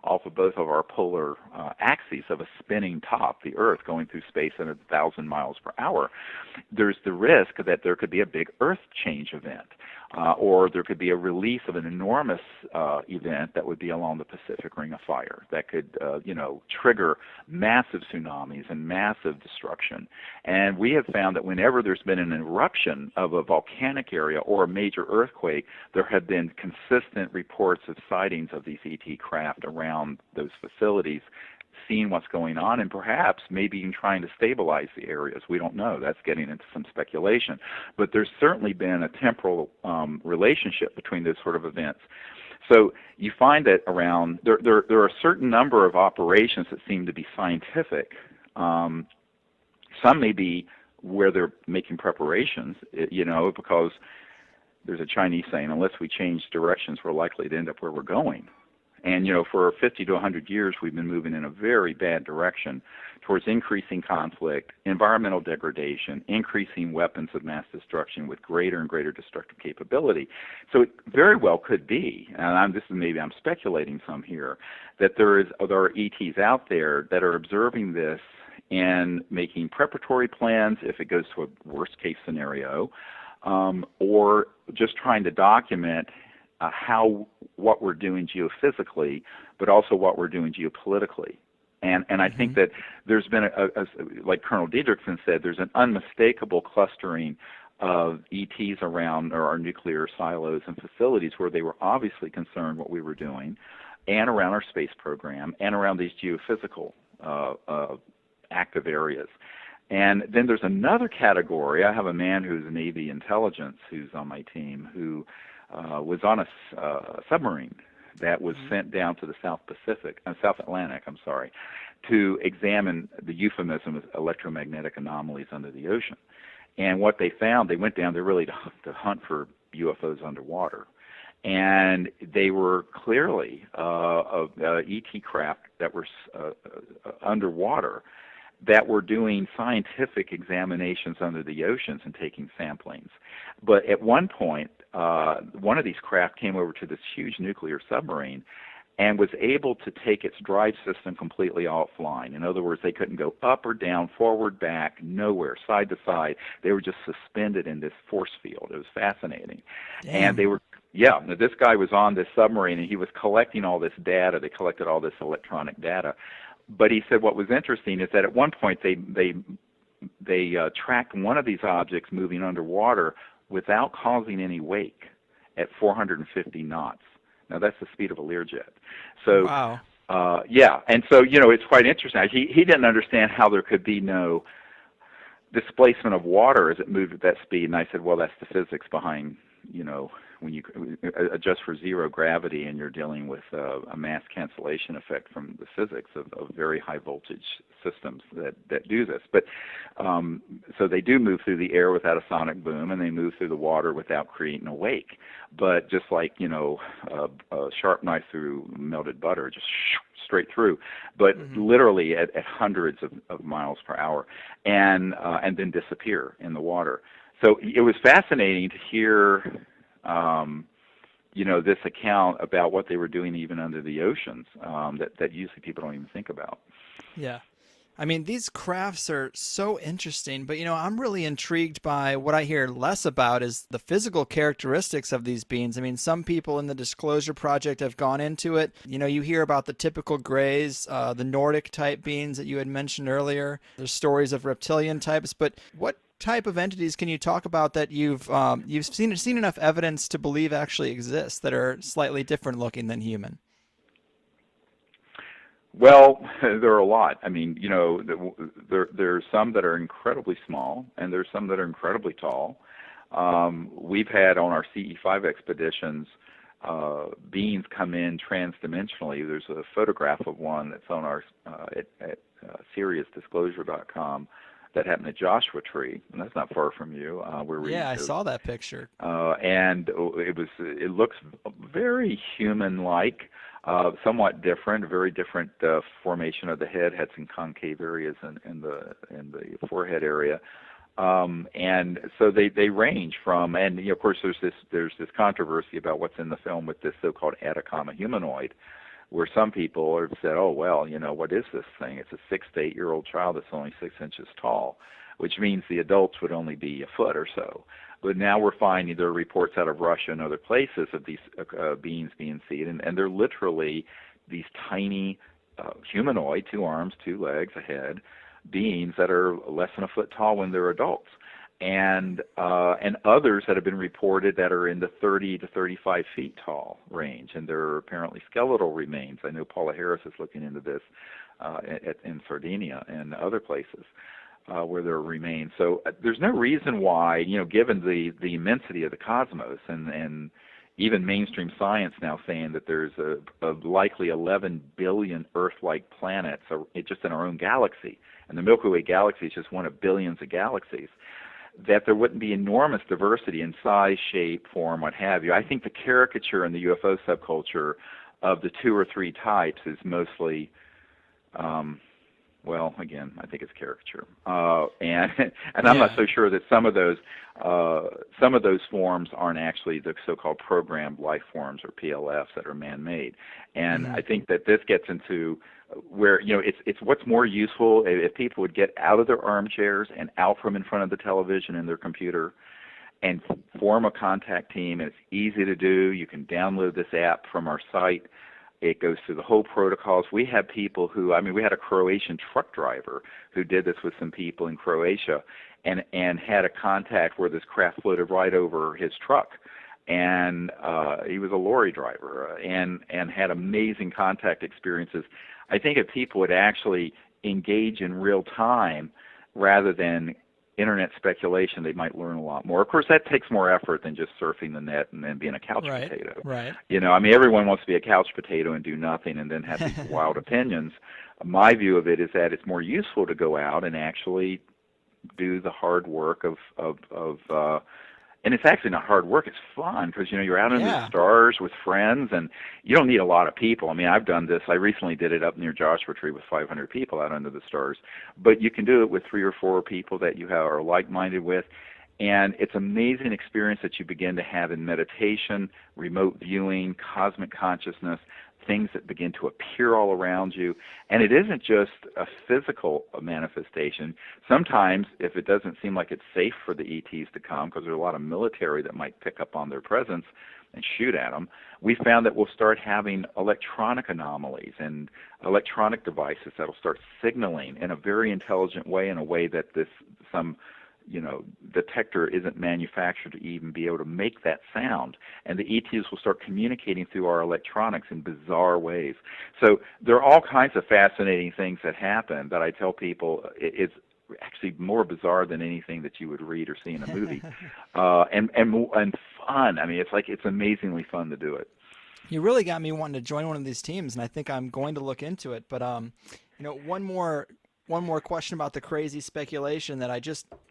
off of both of our polar axes of a spinning top, the Earth going through space at 1,000 miles per hour, there's the risk that there could be a big Earth change event, or there could be a release of an enormous event that would be along the Pacific Ring of Fire that could, trigger massive tsunamis and massive destruction. And we have found that whenever there's been an eruption of a volcanic area or a major earthquake, there have been consistent reports of sightings of these ET craft around those facilities, seeing what's going on, and perhaps maybe even trying to stabilize the areas. We don't know. That's getting into some speculation. But there's certainly been a temporal relationship between those sort of events. So you find that there are a certain number of operations that seem to be scientific. Some may be where they're making preparations, because there's a Chinese saying, unless we change directions, we're likely to end up where we're going. And, for 50 to 100 years, we've been moving in a very bad direction towards increasing conflict, environmental degradation, increasing weapons of mass destruction with greater and greater destructive capability. So it very well could be, and maybe I'm speculating some here, that there are ETs out there that are observing this and making preparatory plans if it goes to a worst-case scenario, or just trying to document what we're doing geophysically, but also what we're doing geopolitically. And I think that there's been, like Colonel Diedrichson said, there's an unmistakable clustering of ETs around our nuclear silos and facilities where they were obviously concerned what we were doing, and around our space program, and around these geophysical active areas. And then there's another category. I have a man who's Navy intelligence who's on my team who was on a submarine that was sent down to the South Atlantic, to examine the euphemism of electromagnetic anomalies under the ocean. And what they found, they went down there really to hunt for UFOs underwater. And they were clearly ET craft that were underwater that were doing scientific examinations under the oceans and taking samplings. But at one point, one of these craft came over to this huge nuclear submarine and was able to take its drive system completely offline. In other words, they couldn't go up or down, forward, back, nowhere, side to side. They were just suspended in this force field. It was fascinating. Damn. And they were, this guy was on this submarine and he was collecting all this data. They collected all this electronic data. But he said what was interesting is that at one point they tracked one of these objects moving underwater without causing any wake at 450 knots. Now that's the speed of a Learjet. So, wow. And so it's quite interesting. He didn't understand how there could be no displacement of water as it moved at that speed. And I said, well, that's the physics behind, when you adjust for zero gravity and you're dealing with a mass cancellation effect from the physics of very high voltage systems that do this. But so they do move through the air without a sonic boom, and they move through the water without creating a wake. But just like, a sharp knife through melted butter, just straight through, but literally at hundreds of miles per hour, and then disappear in the water. So it was fascinating to hear, this account about what they were doing even under the oceans, that usually people don't even think about. Yeah. I mean, these crafts are so interesting, but, I'm really intrigued by what I hear less about is the physical characteristics of these beings. I mean, some people in the Disclosure Project have gone into it. You hear about the typical grays, the Nordic type beings that you had mentioned earlier. There's stories of reptilian types, but what type of entities can you talk about that you've seen enough evidence to believe actually exist that are slightly different looking than human? Well, there are a lot. I mean, there's some that are incredibly small, and there's some that are incredibly tall. We've had on our CE5 expeditions beings come in transdimensionally. There's a photograph of one that's on our at SiriusDisclosure.com that happened at Joshua Tree, and that's not far from you. Yeah, I saw that picture. And it looks very human-like. Somewhat different, a very different formation of the head. Had some concave areas in the forehead area, and so they range from. And of course, there's this controversy about what's in the film with this so-called Atacama humanoid, where some people have said, oh well, what is this thing? It's a 6 to 8 year old child that's only 6 inches tall, which means the adults would only be a foot or so. But now we're finding there are reports out of Russia and other places of these beings being seen, and they're literally these tiny humanoid, 2 arms, 2 legs, a head, beings that are less than a foot tall when they're adults, and others that have been reported that are in the 30 to 35 feet tall range, and there are apparently skeletal remains. I know Paula Harris is looking into this in Sardinia and other places. Where there remains. So there's no reason why, given the immensity of the cosmos and even mainstream science now saying that there's a likely 11 billion Earth-like planets just in our own galaxy, and the Milky Way galaxy is just one of billions of galaxies, that there wouldn't be enormous diversity in size, shape, form, what have you. I think the caricature in the UFO subculture of the 2 or 3 types is mostly well, again, I think it's caricature, and I'm not so sure that some of those forms aren't actually the so-called programmed life forms or PLFs that are man-made. And I think that this gets into where it's what's more useful if people would get out of their armchairs and out from in front of the television and their computer and form a contact team. And it's easy to do. You can download this app from our site. It goes through the whole protocols. We have people who, we had a Croatian truck driver who did this with some people in Croatia and had a contact where this craft floated right over his truck. And he was a lorry driver and had amazing contact experiences. I think if people would actually engage in real time rather than internet speculation, they might learn a lot more. Of course, that takes more effort than just surfing the net and then being a couch potato. Right. Everyone wants to be a couch potato and do nothing and then have these wild opinions. My view of it is that it's more useful to go out and actually do the hard work of and it's actually not hard work, it's fun because you're out under the stars with friends and you don't need a lot of people. I've done this. I recently did it up near Joshua Tree with 500 people out under the stars, but you can do it with 3 or 4 people that you are like-minded with, and it's an amazing experience that you begin to have in meditation, remote viewing, cosmic consciousness, things that begin to appear all around you. And it isn't just a physical manifestation. Sometimes, if it doesn't seem like it's safe for the ETs to come, because there's a lot of military that might pick up on their presence and shoot at them, we found that we'll start having electronic anomalies and electronic devices that will start signaling in a very intelligent way, in a way that some detector isn't manufactured to even be able to make that sound. And the ETs will start communicating through our electronics in bizarre ways. So there are all kinds of fascinating things that happen that I tell people it's actually more bizarre than anything that you would read or see in a movie, and fun. I mean, it's amazingly fun to do it. You really got me wanting to join one of these teams, and I think I'm going to look into it. But one more question about the crazy speculation that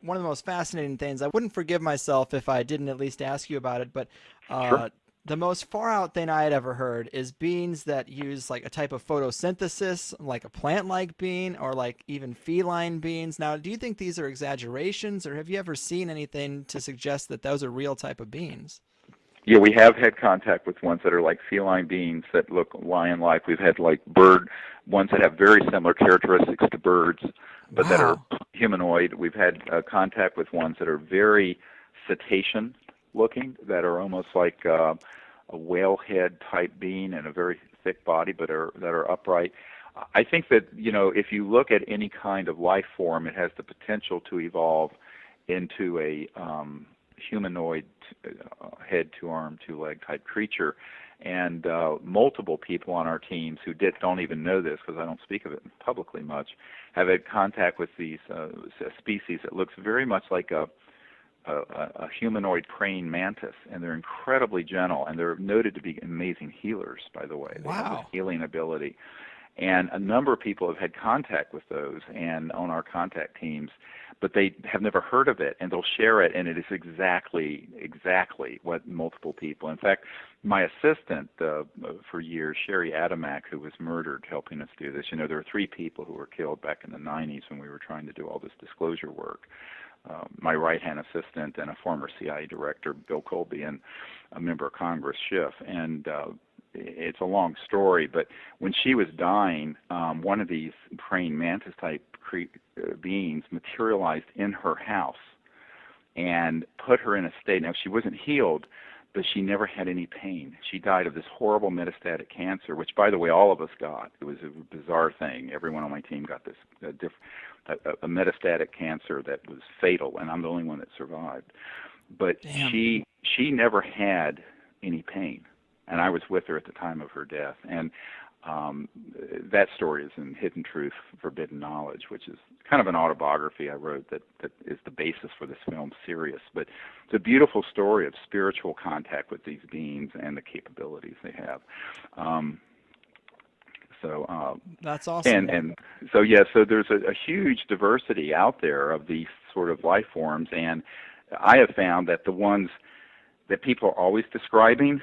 one of the most fascinating things. I wouldn't forgive myself if I didn't at least ask you about it. But Sure. the most far out thing I had ever heard is beings that use like a type of photosynthesis, like a plant-like being, or like even feline beings. Now, do you think these are exaggerations, or have you ever seen anything to suggest that those are real type of beings? Yeah, we have had contact with ones that are like feline beings that look lion-like. We've had like bird ones that have very similar characteristics to birds, but that are Wow. humanoid. We've had contact with ones that are very cetacean-looking, that are almost like a whale head type being and a very thick body, but that are upright. I think that if you look at any kind of life form, it has the potential to evolve into a humanoid head, two arm, two leg type creature. And multiple people on our teams who don't even know this, because I don't speak of it publicly much, have had contact with these species that looks very much like a humanoid praying mantis, and they're incredibly gentle, and they're noted to be amazing healers, by the way. They have this Wow. healing ability. And a number of people have had contact with those and on our contact teams, but they have never heard of it, and they'll share it, and it is exactly what multiple people. In fact, my assistant for years, Sherry Adamak, who was murdered helping us do this, there were 3 people who were killed back in the 90s when we were trying to do all this disclosure work. My right-hand assistant and a former CIA director, Bill Colby, and a member of Congress, Schiff. And it's a long story, but when she was dying, one of these praying mantis-type beings materialized in her house and put her in a state. Now, she wasn't healed, but she never had any pain. She died of this horrible metastatic cancer, which, by the way, all of us got. It was a bizarre thing. Everyone on my team got this a metastatic cancer that was fatal, and I'm the only one that survived. But Damn. she never had any pain, and I was with her at the time of her death. And that story is in Hidden Truth, Forbidden Knowledge, which is kind of an autobiography I wrote that is the basis for this film, Sirius. But it's a beautiful story of spiritual contact with these beings and the capabilities they have. That's awesome. And so there's a huge diversity out there of these sort of life forms, and I have found that the ones that people are always describing,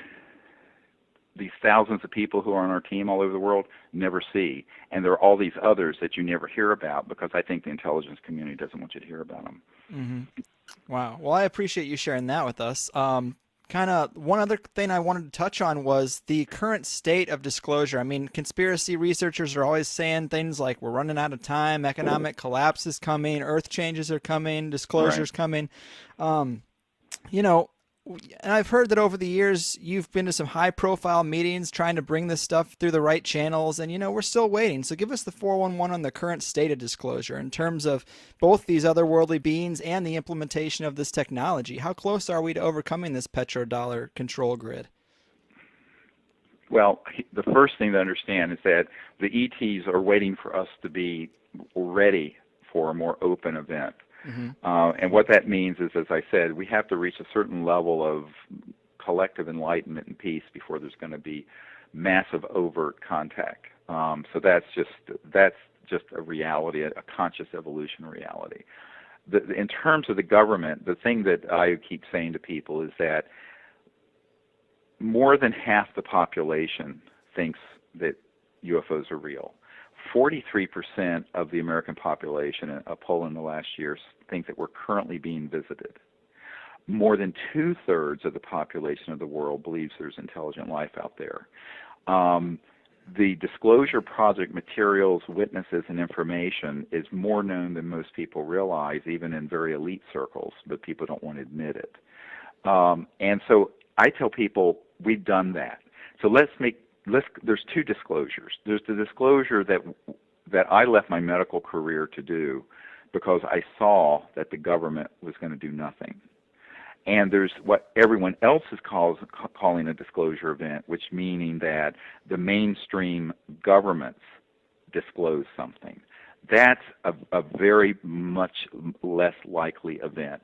these thousands of people who are on our team all over the world never see, and there are all these others that you never hear about because I think the intelligence community doesn't want you to hear about them. Mm-hmm. Wow. Well, I appreciate you sharing that with us. Kind of one other thing I wanted to touch on was the current state of disclosure. I mean, conspiracy researchers are always saying things like we're running out of time, economic collapse is coming, earth changes are coming, disclosure's coming. You know, and I've heard that over the years you've been to some high profile meetings trying to bring this stuff through the right channels, and we're still waiting. So give us the 411 on the current state of disclosure in terms of both these otherworldly beings and the implementation of this technology. How close are we to overcoming this petrodollar control grid? Well, the first thing to understand is that the ETs are waiting for us to be ready for a more open event. Mm-hmm. And what that means is, as I said, we have to reach a certain level of collective enlightenment and peace before there's going to be massive overt contact. So that's just a reality, a conscious evolution reality. In terms of the government, the thing that I keep saying to people is that more than half the population thinks that UFOs are real. 43% of the American population, a poll in the last year, think that we're currently being visited. More than 2/3 of the population of the world believes there's intelligent life out there. The Disclosure Project materials, witnesses, and information is more known than most people realize, even in very elite circles, but people don't want to admit it. And so I tell people we've done that. So there's 2 disclosures. There's the disclosure that I left my medical career to do because I saw that the government was going to do nothing. And there's what everyone else is calling a disclosure event, which meaning that the mainstream governments disclose something. that's a very much less likely event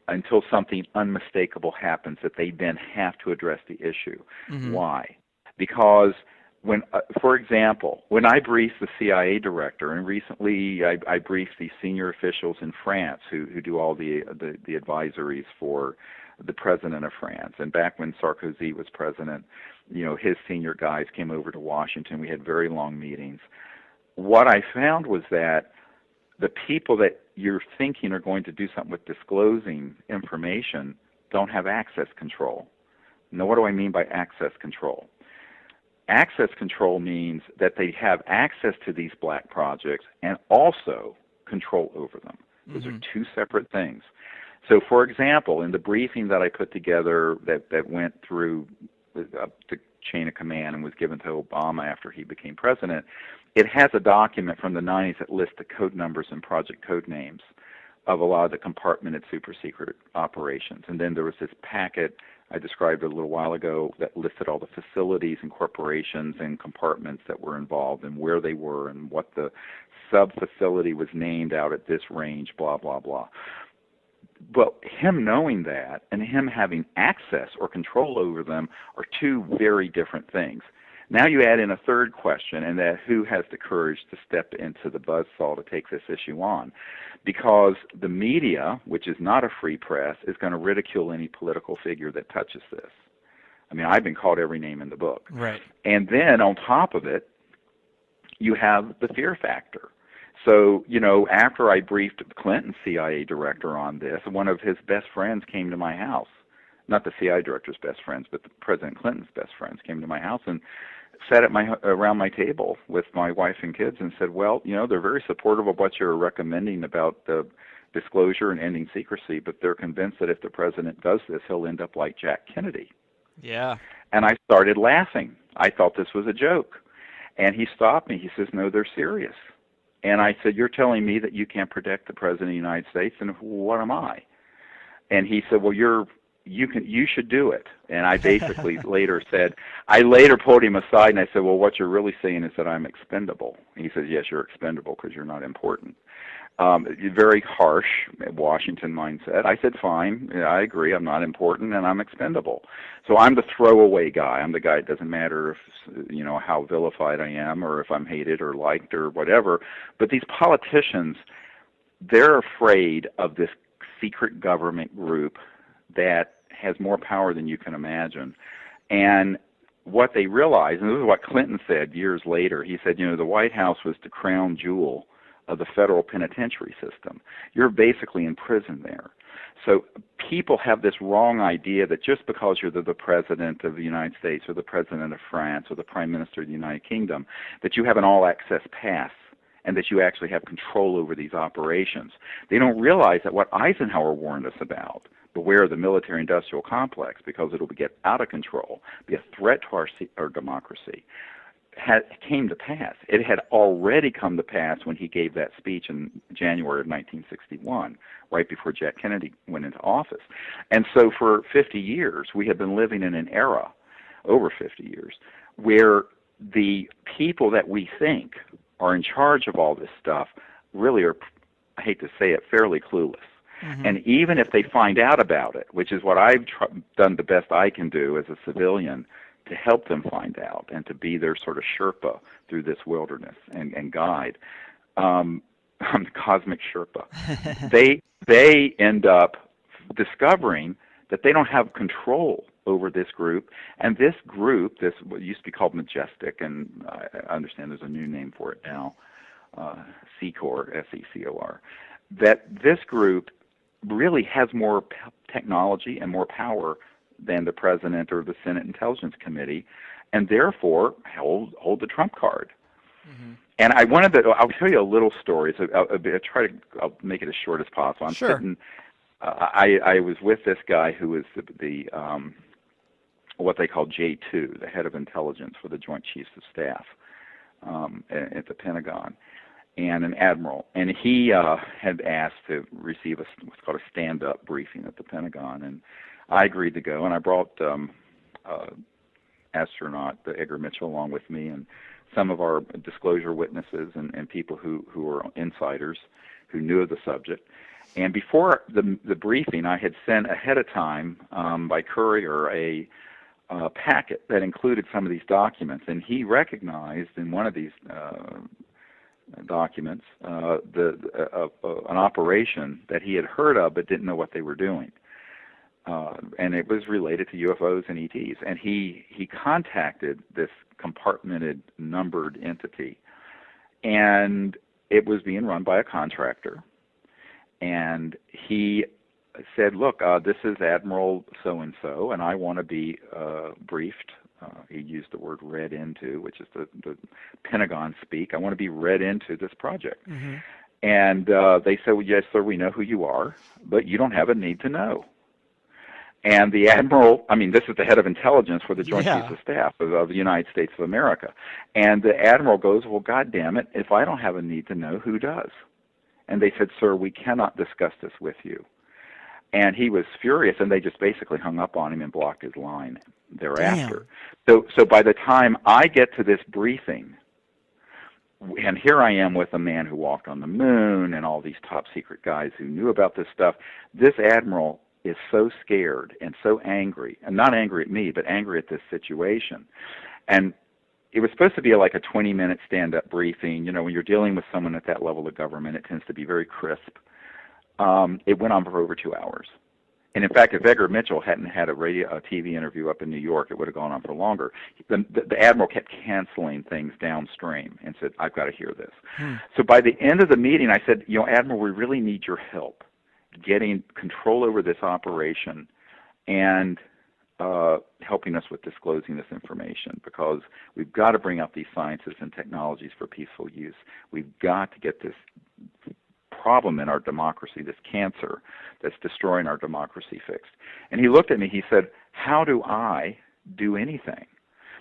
until something unmistakable happens that they then have to address the issue. Mm-hmm. Why? Because when, for example, when I briefed the CIA director, and recently I briefed the senior officials in France who do all the advisories for the president of France, and back when Sarkozy was president, his senior guys came over to Washington. We had very long meetings. What I found was that the people that you're thinking are going to do something with disclosing information don't have access control. Now, what do I mean by access control? Access control means that they have access to these black projects and also control over them. Those are two separate things. So, for example, in the briefing that I put together that went through the chain of command and was given to Obama after he became president, it has a document from the 90s that lists the code numbers and project code names of a lot of the compartmented super secret operations. And then there was this packet I described a little while ago that listed all the facilities and corporations and compartments that were involved and where they were and what the sub-facility was named out at this range, blah, blah, blah. But him knowing that and him having access or control over them are two very different things. Now you add in a third question, and that who has the courage to step into the buzzsaw to take this issue on? Because the media, which is not a free press, is going to ridicule any political figure that touches this. I mean, I've been called every name in the book. Right. And then on top of it, you have the fear factor. So, after I briefed Clinton's CIA director on this, one of his best friends came to my house. Not the CIA director's best friends, but the President Clinton's best friends came to my house and sat around my table with my wife and kids and said, well, they're very supportive of what you're recommending about the disclosure and ending secrecy, but they're convinced that if the president does this, he'll end up like Jack Kennedy. Yeah. And I started laughing. I thought this was a joke. And he stopped me. He says, no, they're serious. And I said, you're telling me that you can't protect the President of the United States, and what am I? And he said, well, you should do it. And I basically later pulled him aside and I said, well, what you're really saying is that I'm expendable. And he says, yes, you're expendable because you're not important. Very harsh Washington mindset. I said, fine, I agree, I'm not important and I'm expendable. So I'm the throwaway guy. I'm the guy. It doesn't matter if, how vilified I am or if I'm hated or liked or whatever. But these politicians, they're afraid of this secret government group that has more power than you can imagine. And what they realize, and this is what Clinton said years later, he said, the White House was the crown jewel of the federal penitentiary system. You're basically in prison there. So people have this wrong idea that just because you're the President of the United States or the President of France or the Prime Minister of the United Kingdom, that you have an all-access pass and that you actually have control over these operations. They don't realize that what Eisenhower warned us about, beware of the military-industrial complex because it will get out of control, be a threat to our democracy, came to pass. It had already come to pass when he gave that speech in January of 1961, right before Jack Kennedy went into office. And so for 50 years, we have been living in an era, over 50 years, where the people that we think are in charge of all this stuff really are, I hate to say it, fairly clueless. Mm-hmm. And even if they find out about it, which is what I've done the best I can do as a civilian, to help them find out and to be their sort of Sherpa through this wilderness and guide. I'm the cosmic Sherpa. They end up discovering that they don't have control over this group, and this group, this what used to be called Majestic, and I understand there's a new name for it now, SECOR, SECOR, that this group really has more technology and more power than the President or the Senate Intelligence Committee, and therefore hold the trump card. Mm-hmm. And I'll tell you a little story. So I'll make it as short as possible. Sure. I was with this guy who was the what they call J2, the head of intelligence for the Joint Chiefs of Staff at the Pentagon, and an admiral. And he had asked to receive what's called a stand-up briefing at the Pentagon, and I agreed to go, and I brought astronaut Edgar Mitchell along with me, and some of our disclosure witnesses and people who were insiders who knew of the subject. And before the briefing, I had sent ahead of time by courier a packet that included some of these documents, and he recognized in one of these documents an operation that he had heard of but didn't know what they were doing. And it was related to UFOs and ETs. And he contacted this compartmented, numbered entity, and it was being run by a contractor. And he said, look, this is Admiral so-and-so, and I want to be briefed. He used the word read into, which is the Pentagon speak. I want to be read into this project. Mm-hmm. And they said, well, yes, sir, we know who you are, but you don't have a need to know. And the Admiral, I mean, this is the head of intelligence for the Joint Chiefs of Staff of the United States of America. And the Admiral goes, well, God damn it, if I don't have a need to know, who does? And they said, sir, we cannot discuss this with you. And he was furious, and they just basically hung up on him and blocked his line thereafter. So by the time I get to this briefing, and here I am with a man who walked on the moon and all these top secret guys who knew about this stuff, this Admiral is so scared and so angry, and not angry at me, but angry at this situation. And it was supposed to be like a 20-minute stand-up briefing. You know, when you're dealing with someone at that level of government, it tends to be very crisp. It went on for over 2 hours. And in fact, if Edgar Mitchell hadn't had a TV interview up in New York, it would have gone on for longer. The Admiral kept canceling things downstream and said, I've got to hear this. So by the end of the meeting, I said, you know, Admiral, we really need your help getting control over this operation and helping us with disclosing this information, because we've got to bring out these sciences and technologies for peaceful use. We've got to get this problem in our democracy, this cancer that's destroying our democracy, fixed. And he looked at me, he said, how do I do anything?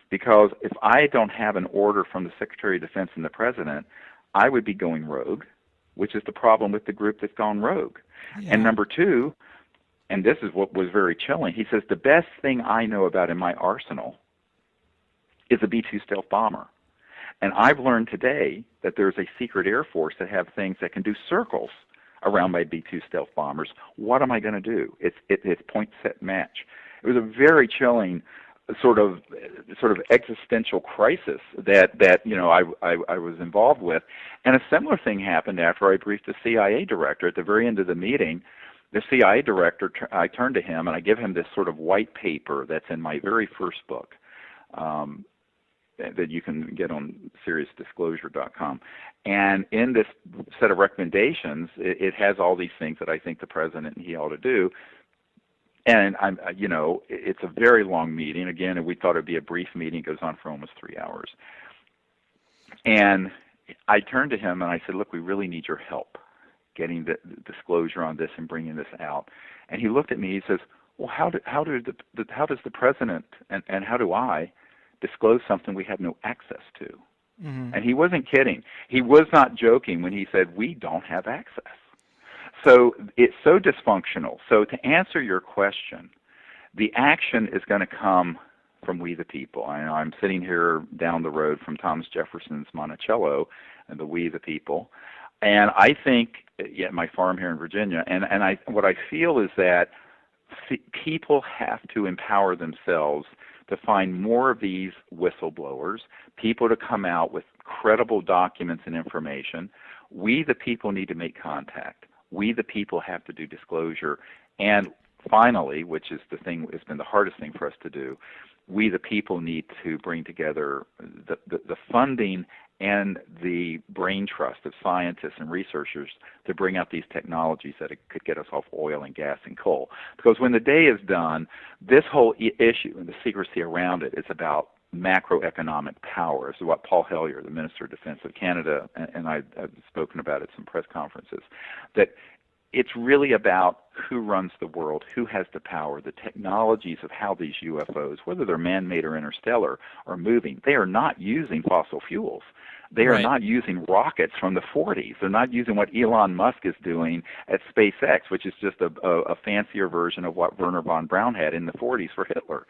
Because if I don't have an order from the Secretary of Defense and the President, I would be going rogue, which is the problem with the group that's gone rogue. Yeah. And number two, and this is what was very chilling, he says, the best thing I know about in my arsenal is a B-2 stealth bomber. And I've learned today that there's a secret Air Force that have things that can do circles around my B-2 stealth bombers. What am I going to do? It's point, set, match. It was a very chilling sort of existential crisis that you know I was involved with. And a similar thing happened after I briefed the CIA director. At the very end of the meeting, the CIA director, I turned to him and I give him this sort of white paper that's in my very first book, that you can get on SeriousDisclosure.com. And in this set of recommendations, it has all these things that I think the President and he ought to do. And you know, it's a very long meeting. Again, we thought it'd be a brief meeting. It goes on for almost 3 hours. And I turned to him and I said, look, we really need your help getting the disclosure on this and bringing this out. And he looked at me, he says, well, how does the President and how do I disclose something we have no access to? Mm-hmm. And he wasn't kidding. He was not joking when he said, we don't have access. So it's so dysfunctional. So to answer your question, the action is going to come from we the people. I'm sitting here down the road from Thomas Jefferson's Monticello and the we the people. And I think, my farm here in Virginia, and what I feel is that people have to empower themselves to find more of these whistleblowers, people to come out with credible documents and information. We the people need to make contact. We the people have to do disclosure. And finally, which is the thing, it's been the hardest thing for us to do, we the people need to bring together the funding and the brain trust of scientists and researchers to bring out these technologies that could get us off oil and gas and coal. Because when the day is done, this whole issue and the secrecy around it is about macroeconomic power. This is what Paul Hellyer, the Minister of Defense of Canada, and I've spoken about at some press conferences, that it's really about who runs the world, who has the power, the technologies of how these UFOs, whether they're man-made or interstellar, are moving. They are not using fossil fuels. They are not using rockets from the 40s. They're not using what Elon Musk is doing at SpaceX, which is just a fancier version of what Werner von Braun had in the 40s for Hitler.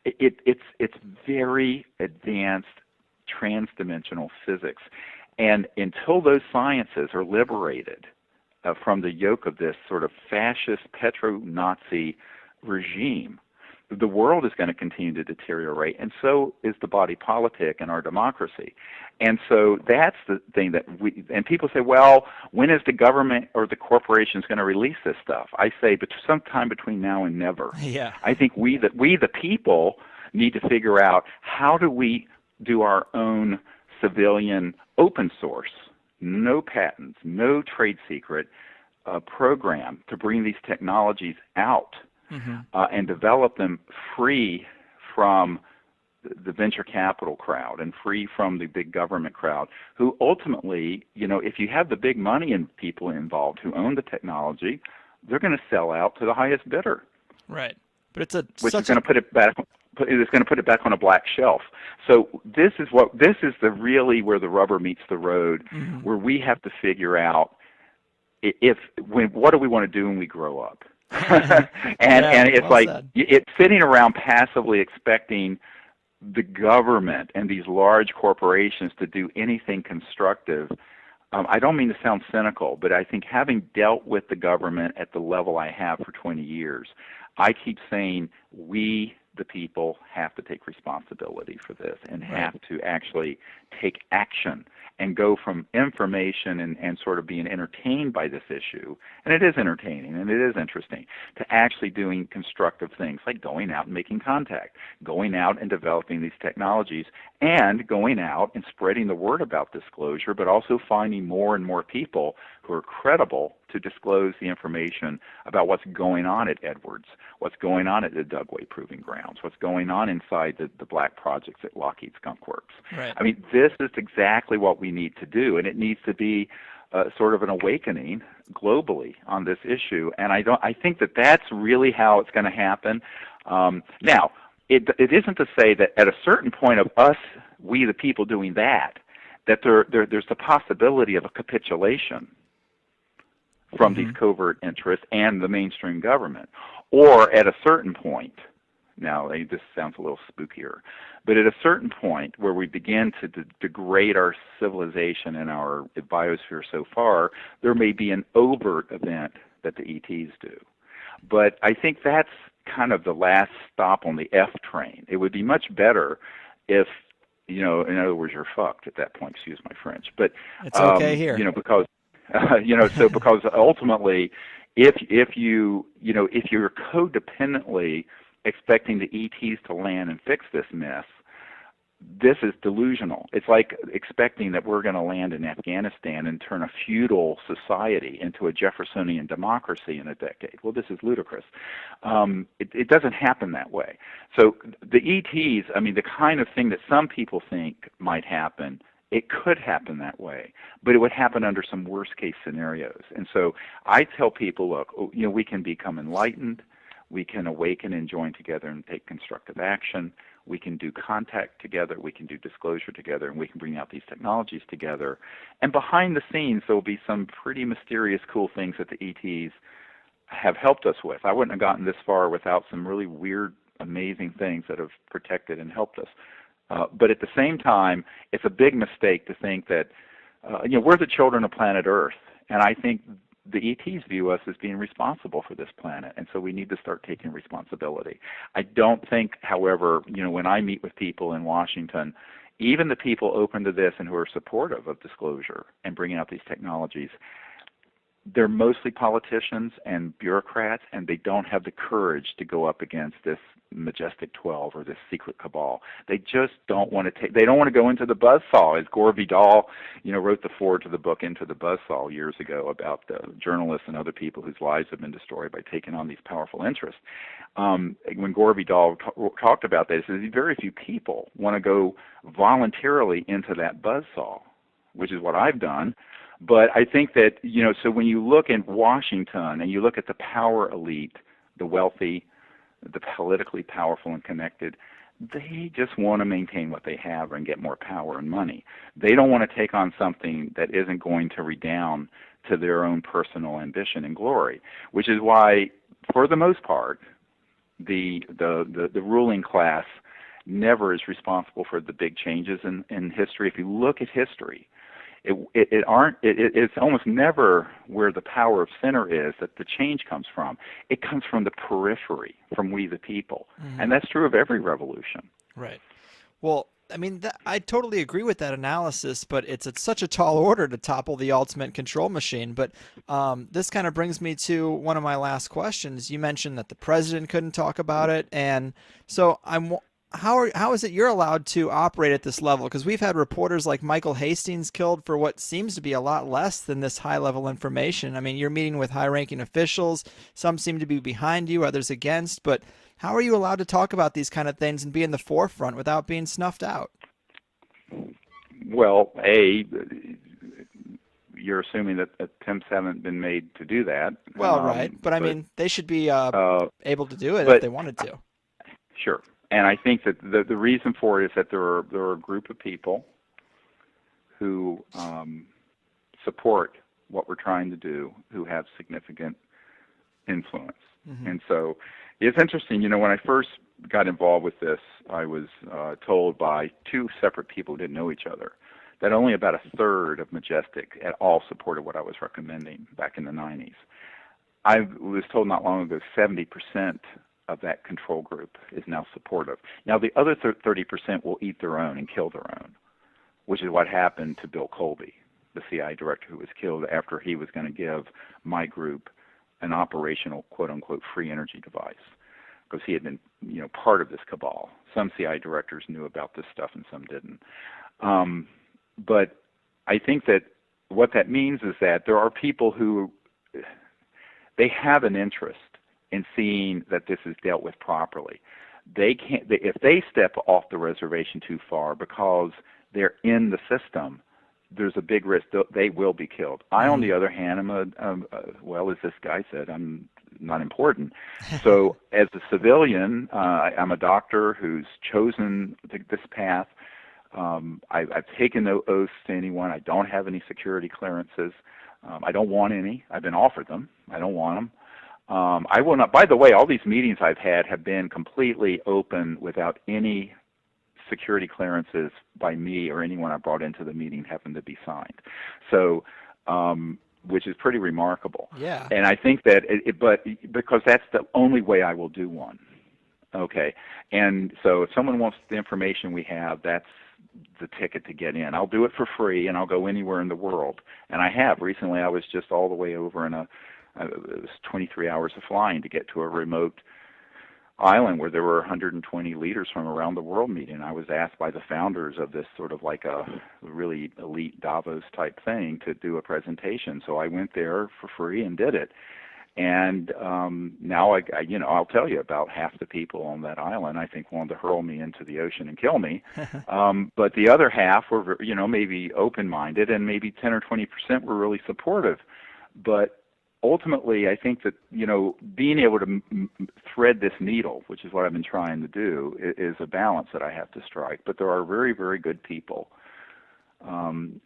It's very advanced, trans-dimensional physics. And until those sciences are liberated from the yoke of this sort of fascist petro-Nazi regime, the world is going to continue to deteriorate, and so is the body politic and our democracy. And so that's the thing that and people say, well, when is the government or the corporations going to release this stuff? I say, but sometime between now and never. Yeah. I think we the people need to figure out, how do we do our own civilian open source, no patents, no trade secret program to bring these technologies out and develop them free from the venture capital crowd and free from the big government crowd, who ultimately, if you have the big money and people involved who own the technology, they're going to sell out to the highest bidder. Right. But it's which is going to put it back. It's going to put it back on a black shelf. So this is really where the rubber meets the road, where we have to figure out what do we want to do when we grow up. and it's like it's sitting around passively expecting the government and these large corporations to do anything constructive. I don't mean to sound cynical, but I think, having dealt with the government at the level I have for 20 years, I keep saying we, the people, have to take responsibility for this and have to actually take action and go from information and sort of being entertained by this issue, and it is entertaining and it is interesting, to actually doing constructive things like going out and making contact, going out and developing these technologies, and going out and spreading the word about disclosure, but also finding more and more people who are credible to disclose the information about what's going on at Edwards, what's going on at the Dugway Proving Grounds, what's going on inside the black projects at Lockheed Skunk Works. Right. I mean, this is exactly what we need to do, and it needs to be sort of an awakening globally on this issue. And I think that that's really how it's going to happen. Now, it isn't to say that at a certain point of us, we the people, doing that there's the possibility of a capitulation from these covert interests and the mainstream government. Or at a certain point, now this sounds a little spookier, but at a certain point where we begin to degrade our civilization and our biosphere so far, there may be an overt event that the ETs do. But I think that's kind of the last stop on the F train. It would be much better if, in other words, you're fucked at that point, excuse my French. But it's okay here. Because because ultimately, if you're codependently expecting the ETs to land and fix this mess, this is delusional. It's like expecting that we're going to land in Afghanistan and turn a feudal society into a Jeffersonian democracy in a decade. Well, this is ludicrous. It doesn't happen that way. So the ETs, I mean, the kind of thing that some people think might happen, it could happen that way, but it would happen under some worst-case scenarios. And so I tell people, look, we can become enlightened, we can awaken and join together and take constructive action, we can do contact together, we can do disclosure together, and we can bring out these technologies together. And behind the scenes, there will be some pretty mysterious, cool things that the ETs have helped us with. I wouldn't have gotten this far without some really weird, amazing things that have protected and helped us. But at the same time, it's a big mistake to think that, we're the children of planet Earth, and I think the ETs view us as being responsible for this planet, and so we need to start taking responsibility. I don't think, however, when I meet with people in Washington, even the people open to this and who are supportive of disclosure and bringing out these technologies, they're mostly politicians and bureaucrats, and they don't have the courage to go up against this majestic 12 or this secret cabal. They just don't want to they don't want to go into the buzzsaw, as Gore Vidal, wrote the foreword to the book Into the Buzzsaw years ago about the journalists and other people whose lives have been destroyed by taking on these powerful interests. When Gore Vidal talked about that, he says very few people want to go voluntarily into that buzzsaw, which is what I've done. But I think that, so when you look at Washington and you look at the power elite, the wealthy, the politically powerful and connected, they just want to maintain what they have and get more power and money. They don't want to take on something that isn't going to redound to their own personal ambition and glory, which is why, for the most part, the ruling class never is responsible for the big changes in history. If you look at history, it's almost never where the power of center is that the change comes from. It comes from the periphery, from we the people. And that's true of every revolution. Right. Well, I mean, I totally agree with that analysis, but it's such a tall order to topple the ultimate control machine. But this kind of brings me to one of my last questions. You mentioned that the president couldn't talk about it, and so how is it you're allowed to operate at this level? Because we've had reporters like Michael Hastings killed for what seems to be a lot less than this high-level information. I mean, you're meeting with high-ranking officials. Some seem to be behind you, others against, but how are you allowed to talk about these kind of things and be in the forefront without being snuffed out? Well, you're assuming that attempts haven't been made to do that. Well, right. But I mean, they should be able to do it if they wanted to. Sure. And I think that the reason for it is that there are a group of people who support what we're trying to do, who have significant influence. And so it's interesting, when I first got involved with this, I was told by two separate people who didn't know each other that only about a third of Majestic at all supported what I was recommending back in the 90s. I was told not long ago 70% of that control group is now supportive. Now, the other 30% will eat their own and kill their own, which is what happened to Bill Colby, the CIA director who was killed after he was going to give my group an operational, quote-unquote, free energy device, because he had been, part of this cabal. Some CIA directors knew about this stuff and some didn't. But I think that what that means is that there are people who, they have an interest in seeing that this is dealt with properly. They can't, if they step off the reservation too far because they're in the system, there's a big risk they will be killed. I, on the other hand, well, as this guy said, I'm not important. So as a civilian, I'm a doctor who's chosen this path. I've taken no oaths to anyone. I don't have any security clearances. I don't want any. I've been offered them. I don't want them. I will not. By the way, all these meetings I've had have been completely open without any security clearances by me or anyone I brought into the meeting happened to be signed. So, which is pretty remarkable. Yeah. And I think that, but because that's the only way I will do one. Okay. And so if someone wants the information we have, that's the ticket to get in. I'll do it for free, and I'll go anywhere in the world. And I have. Recently, I was just all the way over in it was 23 hours of flying to get to a remote island where there were 120 leaders from around the world meeting. I was asked by the founders of this sort of like a really elite Davos type thing to do a presentation. So I went there for free and did it. And now I'll tell you, about half the people on that island I think wanted to hurl me into the ocean and kill me. But the other half were, maybe open-minded, and maybe 10 or 20% were really supportive. But ultimately, I think that, being able to thread this needle, which is what I've been trying to do, is a balance that I have to strike. But there are very, very good people who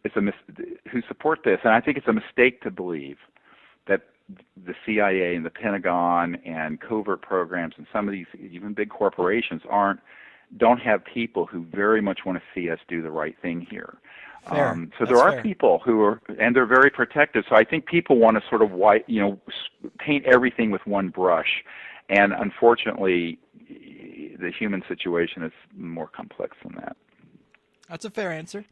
support this. And I think it's a mistake to believe that the CIA and the Pentagon and covert programs and some of these even big corporations don't have people who very much want to see us do the right thing here. So there are people who are, and they're very protective. So I think people want to sort of paint everything with one brush, and unfortunately, the human situation is more complex than that. That's a fair answer.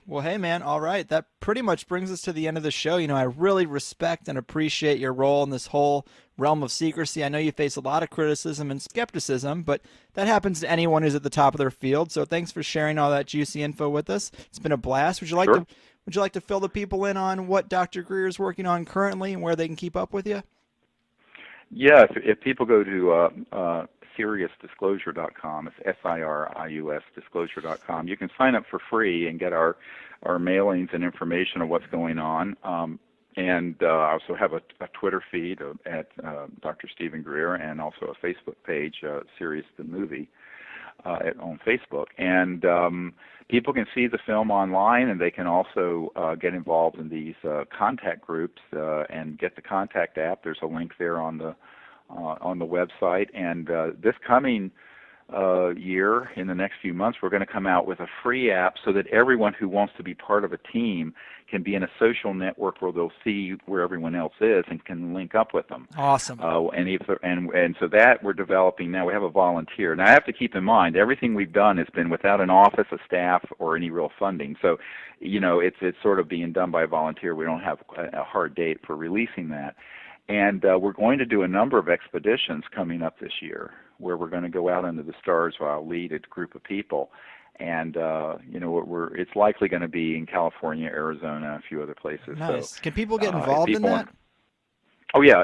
Well, hey, man, all right. That pretty much brings us to the end of the show. I really respect and appreciate your role in this whole realm of secrecy. I know you face a lot of criticism and skepticism, but that happens to anyone who's at the top of their field. So thanks for sharing all that juicy info with us. It's been a blast. Would you like to fill the people in on what Dr. Greer is working on currently and where they can keep up with you? Yeah, if people go to SiriusDisclosure.com, it's SIRIUS disclosure.com, you can sign up for free and get our mailings and information of what's going on. And I also have a Twitter feed at Dr. Stephen Greer, and also a Facebook page, Sirius the Movie, on Facebook. And people can see the film online, and they can also get involved in these contact groups and get the contact app. There's a link there on the website. And this coming year, in the next few months, we're going to come out with a free app so that everyone who wants to be part of a team can be in a social network where they'll see where everyone else is and can link up with them. Awesome. And so that we're developing now. We have a volunteer. Now I have to keep in mind everything we've done has been without an office, a staff, or any real funding. So, it's sort of being done by a volunteer. We don't have a hard date for releasing that. And we're going to do a number of expeditions coming up this year where we're going to go out into the stars where I'll lead a group of people. And, it's likely going to be in California, Arizona, a few other places. Nice. So, Can people get involved in that? Oh, yeah.